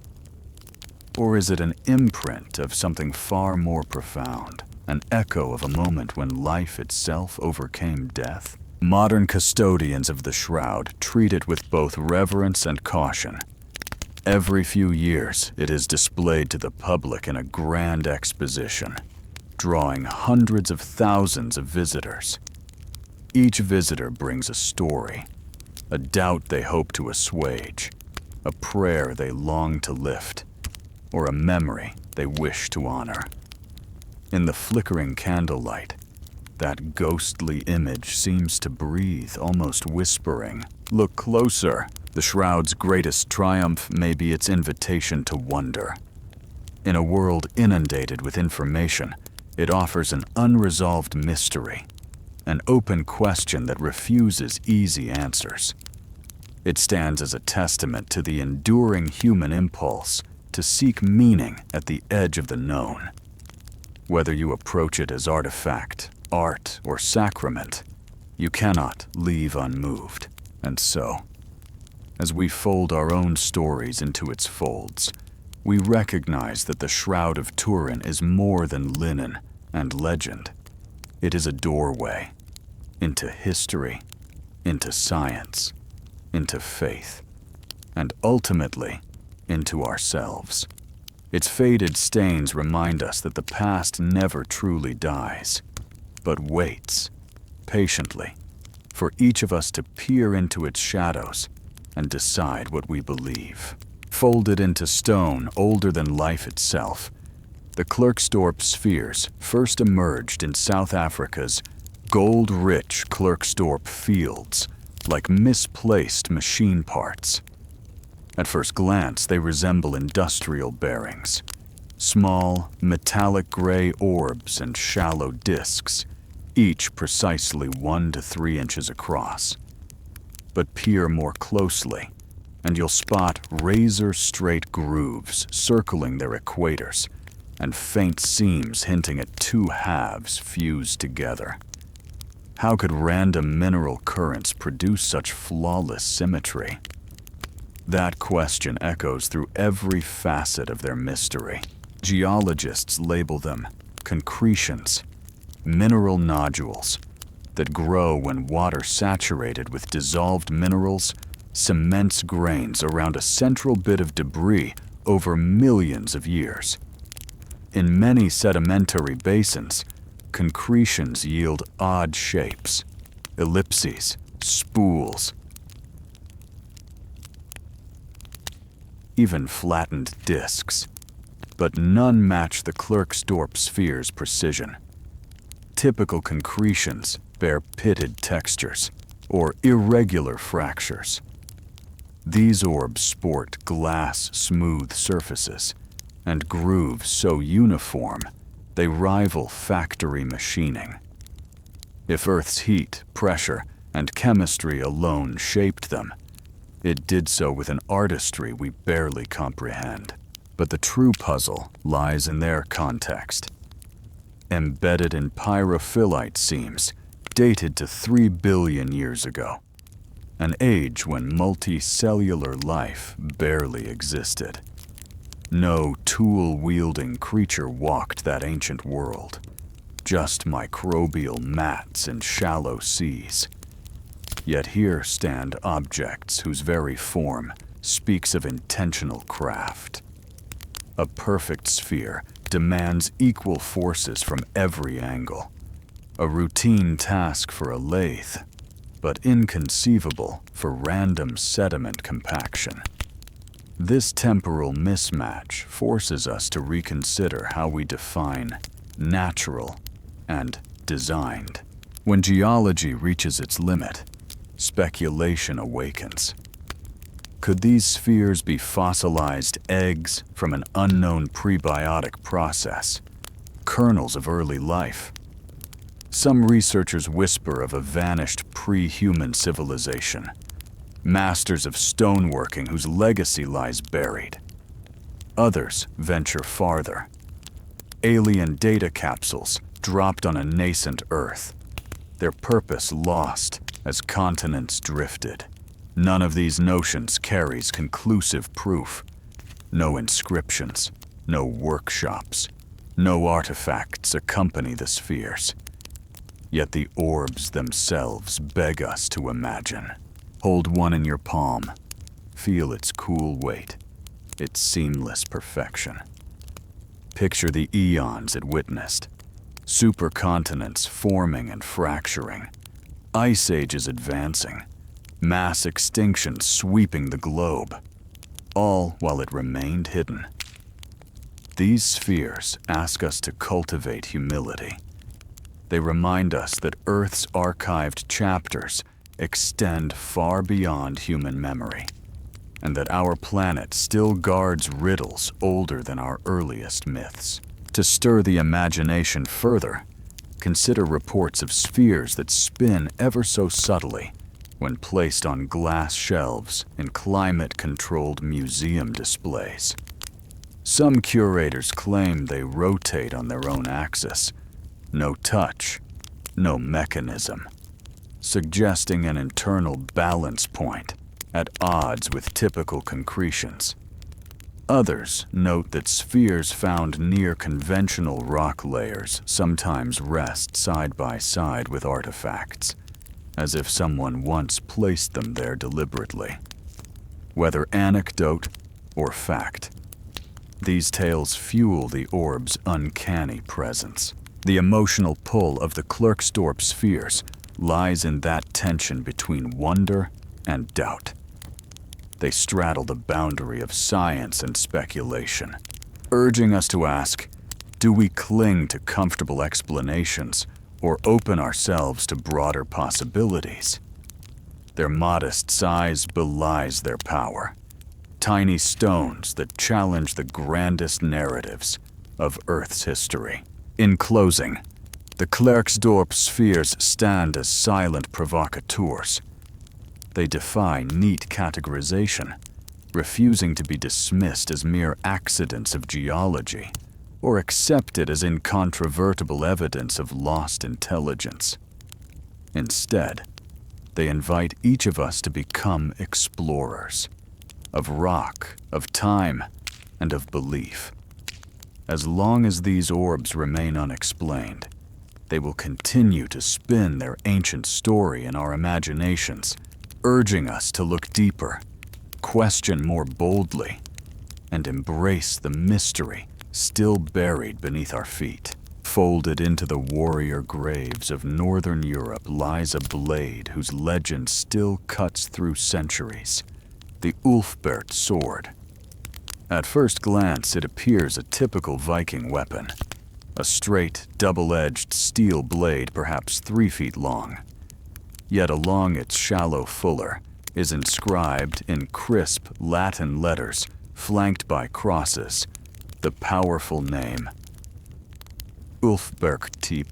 Or is it an imprint of something far more profound, an echo of a moment when life itself overcame death? Modern custodians of the shroud treat it with both reverence and caution. Every few years, it is displayed to the public in a grand exposition, drawing hundreds of thousands of visitors. Each visitor brings a story, a doubt they hope to assuage, a prayer they long to lift, or a memory they wish to honor. In the flickering candlelight, that ghostly image seems to breathe, almost whispering, "Look closer." The shroud's greatest triumph may be its invitation to wonder. In a world inundated with information, it offers an unresolved mystery, an open question that refuses easy answers. It stands as a testament to the enduring human impulse to seek meaning at the edge of the known. Whether you approach it as artifact, art, or sacrament, you cannot leave unmoved. And so, as we fold our own stories into its folds, we recognize that the Shroud of Turin is more than linen and legend. It is a doorway into history, into science, into faith, and ultimately into ourselves. Its faded stains remind us that the past never truly dies, but waits patiently for each of us to peer into its shadows and decide what we believe. Folded into stone older than life itself, the Klerksdorp spheres first emerged in South Africa's gold-rich Klerksdorp fields like misplaced machine parts. At first glance, they resemble industrial bearings, small, metallic gray orbs and shallow disks, each precisely 1 to 3 inches across. But peer more closely, and you'll spot razor-straight grooves circling their equators, and faint seams hinting at two halves fused together. How could random mineral currents produce such flawless symmetry? That question echoes through every facet of their mystery. Geologists label them concretions, mineral nodules that grow when water saturated with dissolved minerals cements grains around a central bit of debris over millions of years. In many sedimentary basins, concretions yield odd shapes, ellipses, spools, even flattened disks. But none match the Klerksdorp sphere's precision. Typical concretions bear pitted textures or irregular fractures. These orbs sport glass-smooth surfaces and grooves so uniform they rival factory machining. If Earth's heat, pressure, and chemistry alone shaped them, it did so with an artistry we barely comprehend. But the true puzzle lies in their context. Embedded in pyrophyllite seams dated to 3 billion years ago, an age when multicellular life barely existed. No tool-wielding creature walked that ancient world, just microbial mats in shallow seas. Yet here stand objects whose very form speaks of intentional craft. A perfect sphere demands equal forces from every angle. A routine task for a lathe, but inconceivable for random sediment compaction. This temporal mismatch forces us to reconsider how we define natural and designed. When geology reaches its limit, speculation awakens. Could these spheres be fossilized eggs from an unknown prebiotic process, kernels of early life? Some researchers whisper of a vanished pre-human civilization, masters of stoneworking whose legacy lies buried. Others venture farther. Alien data capsules dropped on a nascent Earth, their purpose lost as continents drifted. None of these notions carries conclusive proof. No inscriptions, no workshops, no artifacts accompany the spheres. Yet the orbs themselves beg us to imagine. Hold one in your palm. Feel its cool weight, its seamless perfection. Picture the eons it witnessed. Supercontinents forming and fracturing. Ice ages advancing. Mass extinction sweeping the globe, all while it remained hidden. These spheres ask us to cultivate humility. They remind us that Earth's archived chapters extend far beyond human memory, and that our planet still guards riddles older than our earliest myths. To stir the imagination further, Consider reports of spheres that spin ever so subtly when placed on glass shelves in climate-controlled museum displays. Some curators claim they rotate on their own axis. No touch, no mechanism, suggesting an internal balance point at odds with typical concretions. Others note that spheres found near conventional rock layers sometimes rest side by side with artifacts, as if someone once placed them there deliberately. Whether anecdote or fact, these tales fuel the orb's uncanny presence. The emotional pull of the Klerksdorp spheres lies in that tension between wonder and doubt. They straddle the boundary of science and speculation, urging us to ask, do we cling to comfortable explanations or open ourselves to broader possibilities? Their modest size belies their power. Tiny stones that challenge the grandest narratives of Earth's history. In closing, the Klerksdorp spheres stand as silent provocateurs. They defy neat categorization, refusing to be dismissed as mere accidents of geology or accepted as incontrovertible evidence of lost intelligence. Instead, they invite each of us to become explorers of rock, of time, and of belief. As long as these orbs remain unexplained, they will continue to spin their ancient story in our imaginations, urging us to look deeper, question more boldly, and embrace the mystery still buried beneath our feet. Folded into the warrior graves of Northern Europe lies a blade whose legend still cuts through centuries, the Ulfbert sword. At first glance, it appears a typical Viking weapon, a straight, double-edged steel blade perhaps 3 feet long. Yet along its shallow fuller is inscribed in crisp Latin letters, flanked by crosses, the powerful name Ulfberg T+.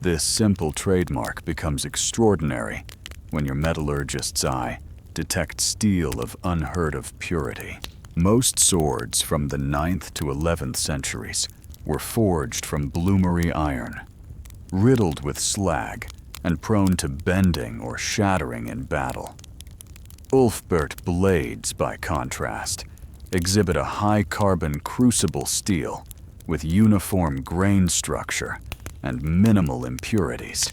This simple trademark becomes extraordinary when your metallurgist's eye detects steel of unheard-of purity. Most swords from the 9th to 11th centuries were forged from bloomery iron, riddled with slag and prone to bending or shattering in battle. Ulfbert blades, by contrast, exhibit a high-carbon crucible steel with uniform grain structure and minimal impurities,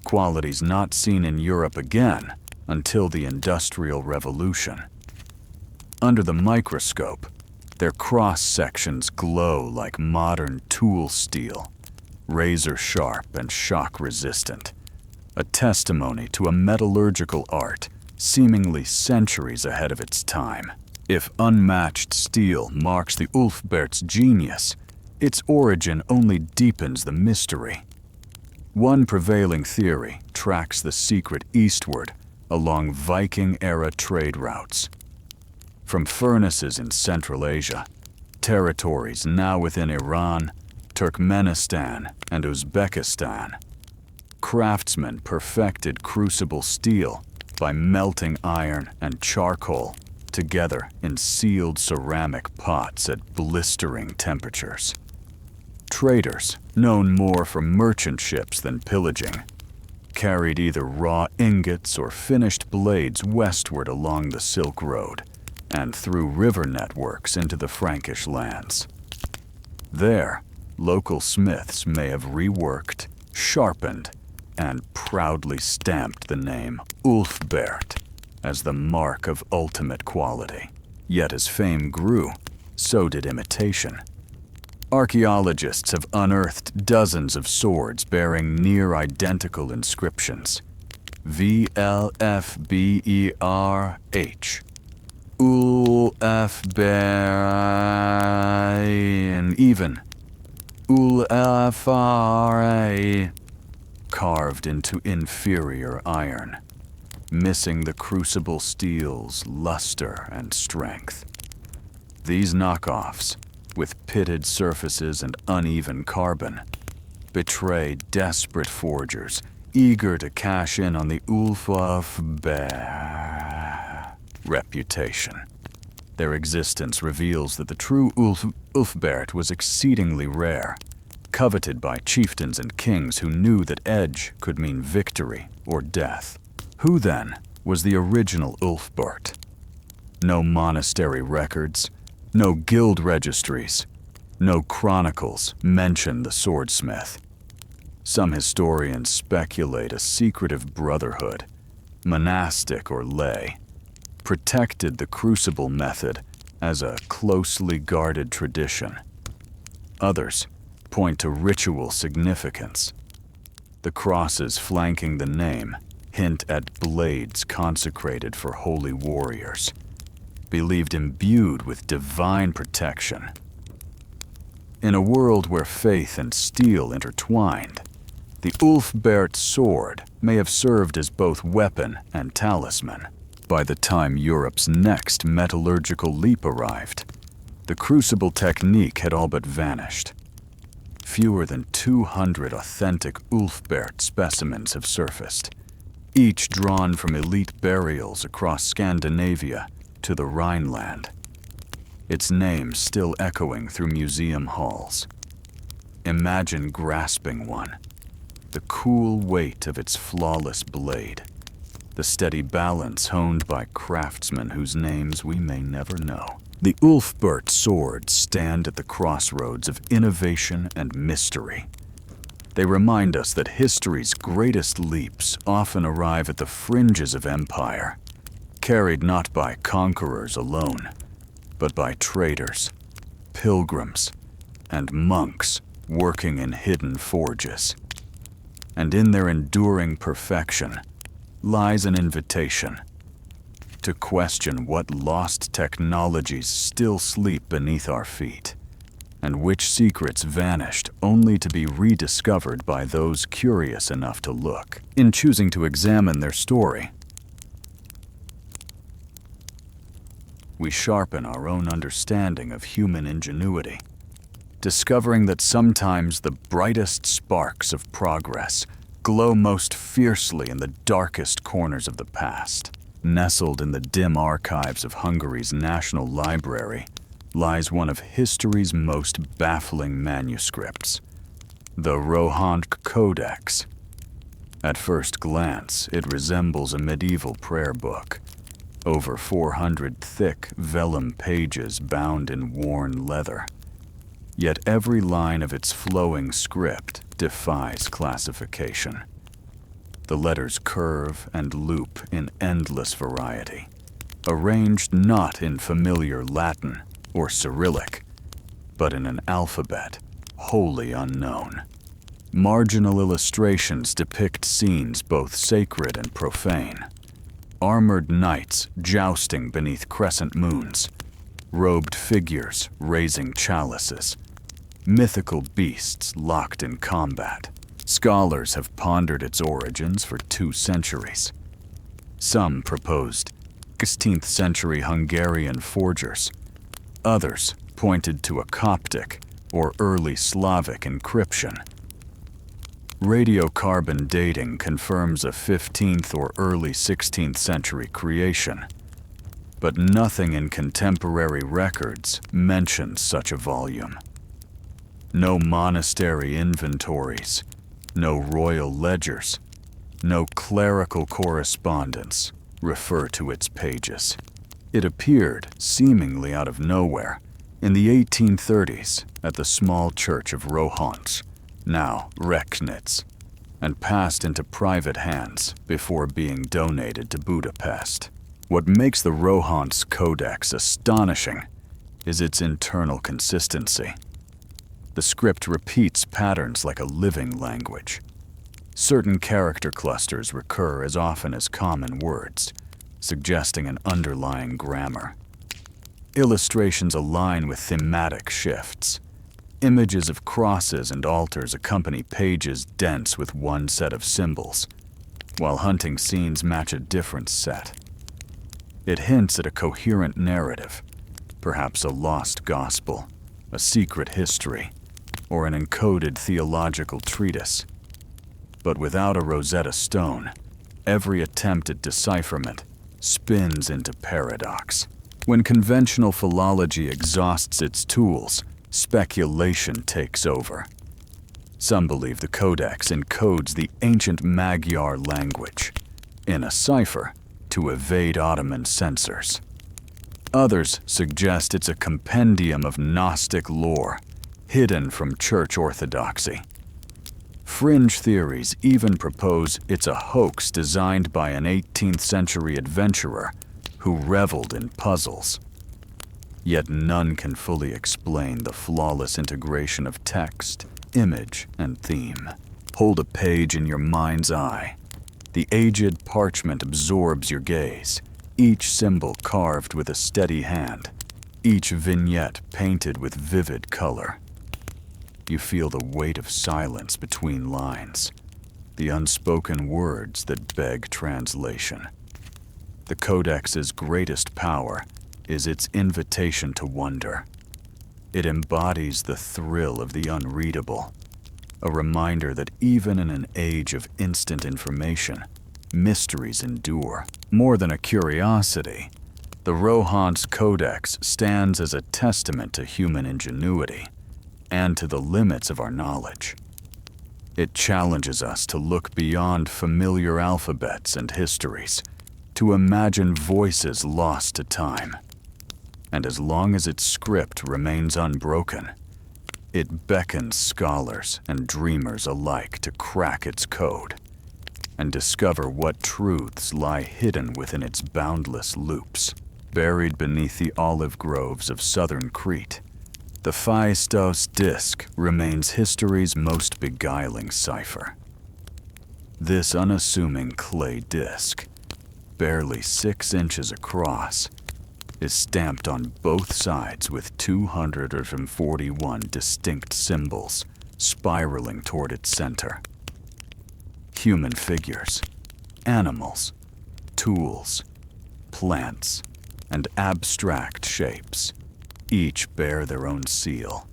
qualities not seen in Europe again until the Industrial Revolution. Under the microscope, their cross-sections glow like modern tool steel, razor-sharp and shock-resistant, a testimony to a metallurgical art seemingly centuries ahead of its time. If unmatched steel marks the Ulfbert's genius, its origin only deepens the mystery. One prevailing theory tracks the secret eastward along Viking-era trade routes. From furnaces in Central Asia, territories now within Iran, Turkmenistan, and Uzbekistan, craftsmen perfected crucible steel by melting iron and charcoal together in sealed ceramic pots at blistering temperatures. Traders, known more for merchant ships than pillaging, carried either raw ingots or finished blades westward along the Silk Road and through river networks into the Frankish lands. There, local smiths may have reworked, sharpened, and proudly stamped the name Ulfbert as the mark of ultimate quality. Yet as fame grew, so did imitation. Archaeologists have unearthed dozens of swords bearing near-identical inscriptions. VLFBERH, Ulfber, and even Ulfra, carved into inferior iron, missing the crucible steel's luster and strength. These knockoffs, with pitted surfaces and uneven carbon, betray desperate forgers eager to cash in on the Ulfbear reputation. Their existence reveals that the true Ulfbert was exceedingly rare, coveted by chieftains and kings who knew that edge could mean victory or death. Who then was the original Ulfbert? No monastery records, no guild registries, no chronicles mention the swordsmith. Some historians speculate a secretive brotherhood, monastic or lay, protected the crucible method as a closely guarded tradition. Others point to ritual significance. The crosses flanking the name hint at blades consecrated for holy warriors, believed imbued with divine protection. In a world where faith and steel intertwined, the Ulfbert sword may have served as both weapon and talisman. By the time Europe's next metallurgical leap arrived, the crucible technique had all but vanished. Fewer than 200 authentic Ulfbert specimens have surfaced, each drawn from elite burials across Scandinavia to the Rhineland, its name still echoing through museum halls. Imagine grasping one, the cool weight of its flawless blade, the steady balance honed by craftsmen whose names we may never know. The Ulfbert swords stand at the crossroads of innovation and mystery. They remind us that history's greatest leaps often arrive at the fringes of empire, carried not by conquerors alone, but by traders, pilgrims, and monks working in hidden forges. And in their enduring perfection lies an invitation to question what lost technologies still sleep beneath our feet, and which secrets vanished only to be rediscovered by those curious enough to look. In choosing to examine their story, we sharpen our own understanding of human ingenuity, discovering that sometimes the brightest sparks of progress glow most fiercely in the darkest corners of the past. Nestled in the dim archives of Hungary's National Library lies one of history's most baffling manuscripts, the Rohan Codex. At first glance, it resembles a medieval prayer book, over 400 thick vellum pages bound in worn leather. Yet every line of its flowing script defies classification. The letters curve and loop in endless variety, arranged not in familiar Latin or Cyrillic, but in an alphabet wholly unknown. Marginal illustrations depict scenes both sacred and profane. Armored knights jousting beneath crescent moons, robed figures raising chalices, mythical beasts locked in combat. Scholars have pondered its origins for 2 centuries. Some proposed 16th century Hungarian forgers. Others pointed to a Coptic or early Slavic encryption. Radiocarbon dating confirms a 15th or early 16th century creation, but nothing in contemporary records mentions such a volume. No monastery inventories, no royal ledgers, no clerical correspondence refer to its pages. It appeared, seemingly out of nowhere, in the 1830s at the small church of Rohans, now Recknitz, and passed into private hands before being donated to Budapest. What makes the Rohans Codex astonishing is its internal consistency. The script repeats patterns like a living language. Certain character clusters recur as often as common words, suggesting an underlying grammar. Illustrations align with thematic shifts. Images of crosses and altars accompany pages dense with one set of symbols, while hunting scenes match a different set. It hints at a coherent narrative, perhaps a lost gospel, a secret history, or an encoded theological treatise. But without a Rosetta Stone, every attempt at decipherment spins into paradox. When conventional philology exhausts its tools, speculation takes over. Some believe the Codex encodes the ancient Magyar language in a cipher to evade Ottoman censors. Others suggest it's a compendium of Gnostic lore, hidden from church orthodoxy. Fringe theories even propose it's a hoax designed by an 18th century adventurer who reveled in puzzles. Yet none can fully explain the flawless integration of text, image, and theme. Hold a page in your mind's eye. The aged parchment absorbs your gaze, each symbol carved with a steady hand, each vignette painted with vivid color. You feel the weight of silence between lines, the unspoken words that beg translation. The Codex's greatest power is its invitation to wonder. It embodies the thrill of the unreadable, a reminder that even in an age of instant information, mysteries endure. More than a curiosity, the Rohan's Codex stands as a testament to human ingenuity and to the limits of our knowledge. It challenges us to look beyond familiar alphabets and histories, to imagine voices lost to time. And as long as its script remains unbroken, it beckons scholars and dreamers alike to crack its code and discover what truths lie hidden within its boundless loops. Buried beneath the olive groves of southern Crete, the Ica Disk remains history's most beguiling cipher. This unassuming clay disk, barely 6 inches across, is stamped on both sides with 241 distinct symbols spiraling toward its center. Human figures, animals, tools, plants, and abstract shapes each bear their own seal,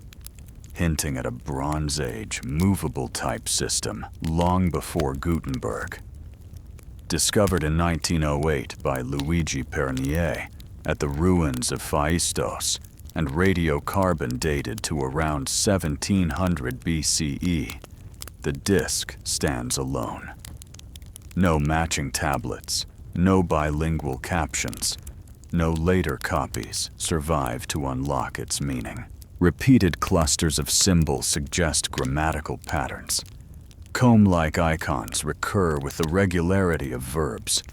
hinting at a Bronze Age movable type system long before Gutenberg. Discovered in 1908 by Luigi Pernier at the ruins of Phaistos and radiocarbon dated to around 1700 BCE, the disk stands alone. No matching tablets, no bilingual captions, no later copies survive to unlock its meaning. Repeated clusters of symbols suggest grammatical patterns. Comb-like icons recur with the regularity of verbs.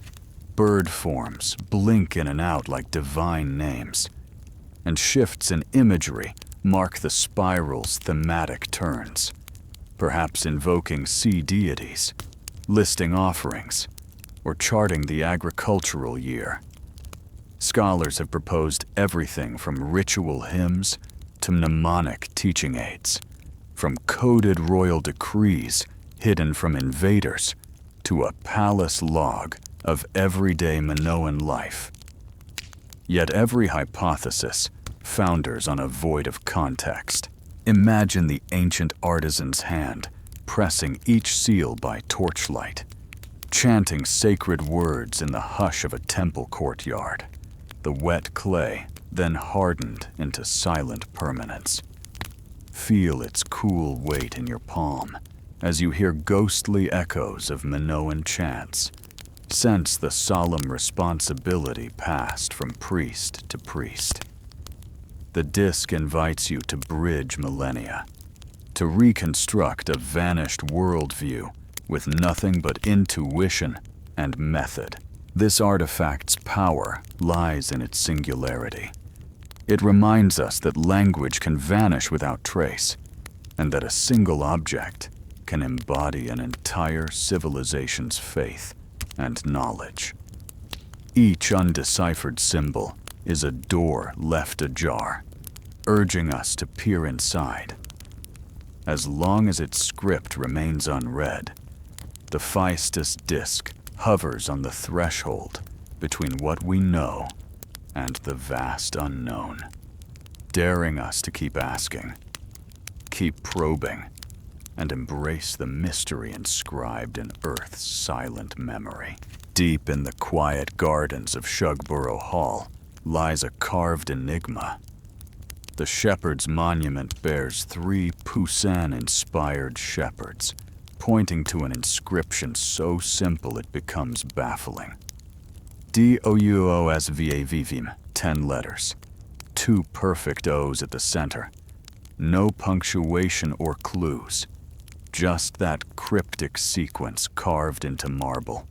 Bird forms blink in and out like divine names, and shifts in imagery mark the spiral's thematic turns, perhaps invoking sea deities, listing offerings, or charting the agricultural year. Scholars have proposed everything from ritual hymns to mnemonic teaching aids, from coded royal decrees hidden from invaders to a palace log of everyday Minoan life. Yet every hypothesis founders on a void of context. Imagine the ancient artisan's hand pressing each seal by torchlight, chanting sacred words in the hush of a temple courtyard. The wet clay then hardened into silent permanence. Feel its cool weight in your palm as you hear ghostly echoes of Minoan chants. Sense the solemn responsibility passed from priest to priest. The disk invites you to bridge millennia, to reconstruct a vanished worldview with nothing but intuition and method. This artifact's power lies in its singularity. It reminds us that language can vanish without trace, and that a single object can embody an entire civilization's faith and knowledge. Each undeciphered symbol is a door left ajar, urging us to peer inside. As long as its script remains unread, the Phaistos disk hovers on the threshold between what we know and the vast unknown, daring us to keep asking, keep probing and embrace the mystery inscribed in Earth's silent memory. Deep in the quiet gardens of Shugborough Hall lies a carved enigma. The Shepherd's Monument bears 3 Poussin-inspired shepherds, pointing to an inscription so simple it becomes baffling. DOUOSVAVVIM, 10 letters, 2 perfect O's at the center. No punctuation or clues, just that cryptic sequence carved into marble.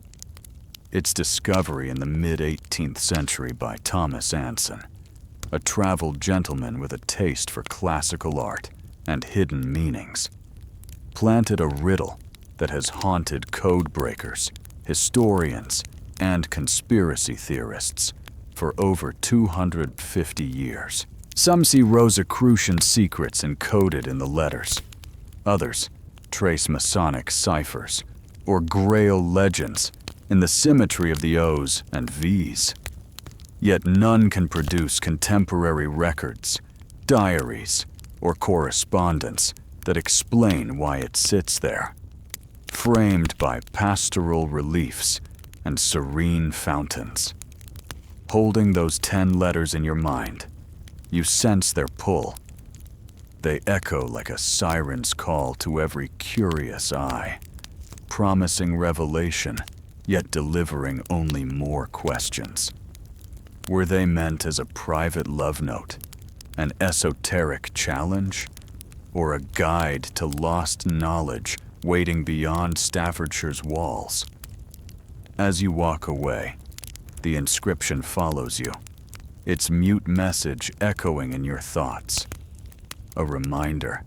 Its discovery in the mid-18th century by Thomas Anson, a traveled gentleman with a taste for classical art and hidden meanings, planted a riddle that has haunted code breakers, historians, and conspiracy theorists for over 250 years. Some see Rosicrucian secrets encoded in the letters. Others trace Masonic ciphers or Grail legends in the symmetry of the O's and V's. Yet none can produce contemporary records, diaries, or correspondence that explain why it sits there, framed by pastoral reliefs and serene fountains. Holding those 10 letters in your mind, you sense their pull. They echo like a siren's call to every curious eye, promising revelation, yet delivering only more questions. Were they meant as a private love note, an esoteric challenge, or a guide to lost knowledge waiting beyond Staffordshire's walls? As you walk away, the inscription follows you, its mute message echoing in your thoughts. A reminder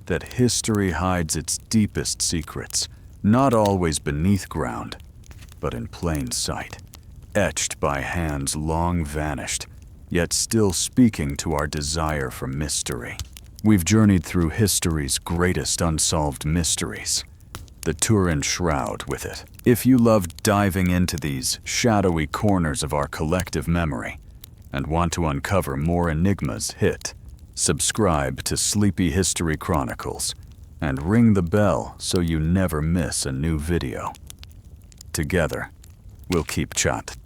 that history hides its deepest secrets, not always beneath ground, but in plain sight, etched by hands long vanished, yet still speaking to our desire for mystery. We've journeyed through history's greatest unsolved mysteries, the Turin Shroud with it. If you love diving into these shadowy corners of our collective memory and want to uncover more enigmas, hit subscribe to Sleepy History Chronicles and ring the bell so you never miss a new video. Together, we'll keep chat.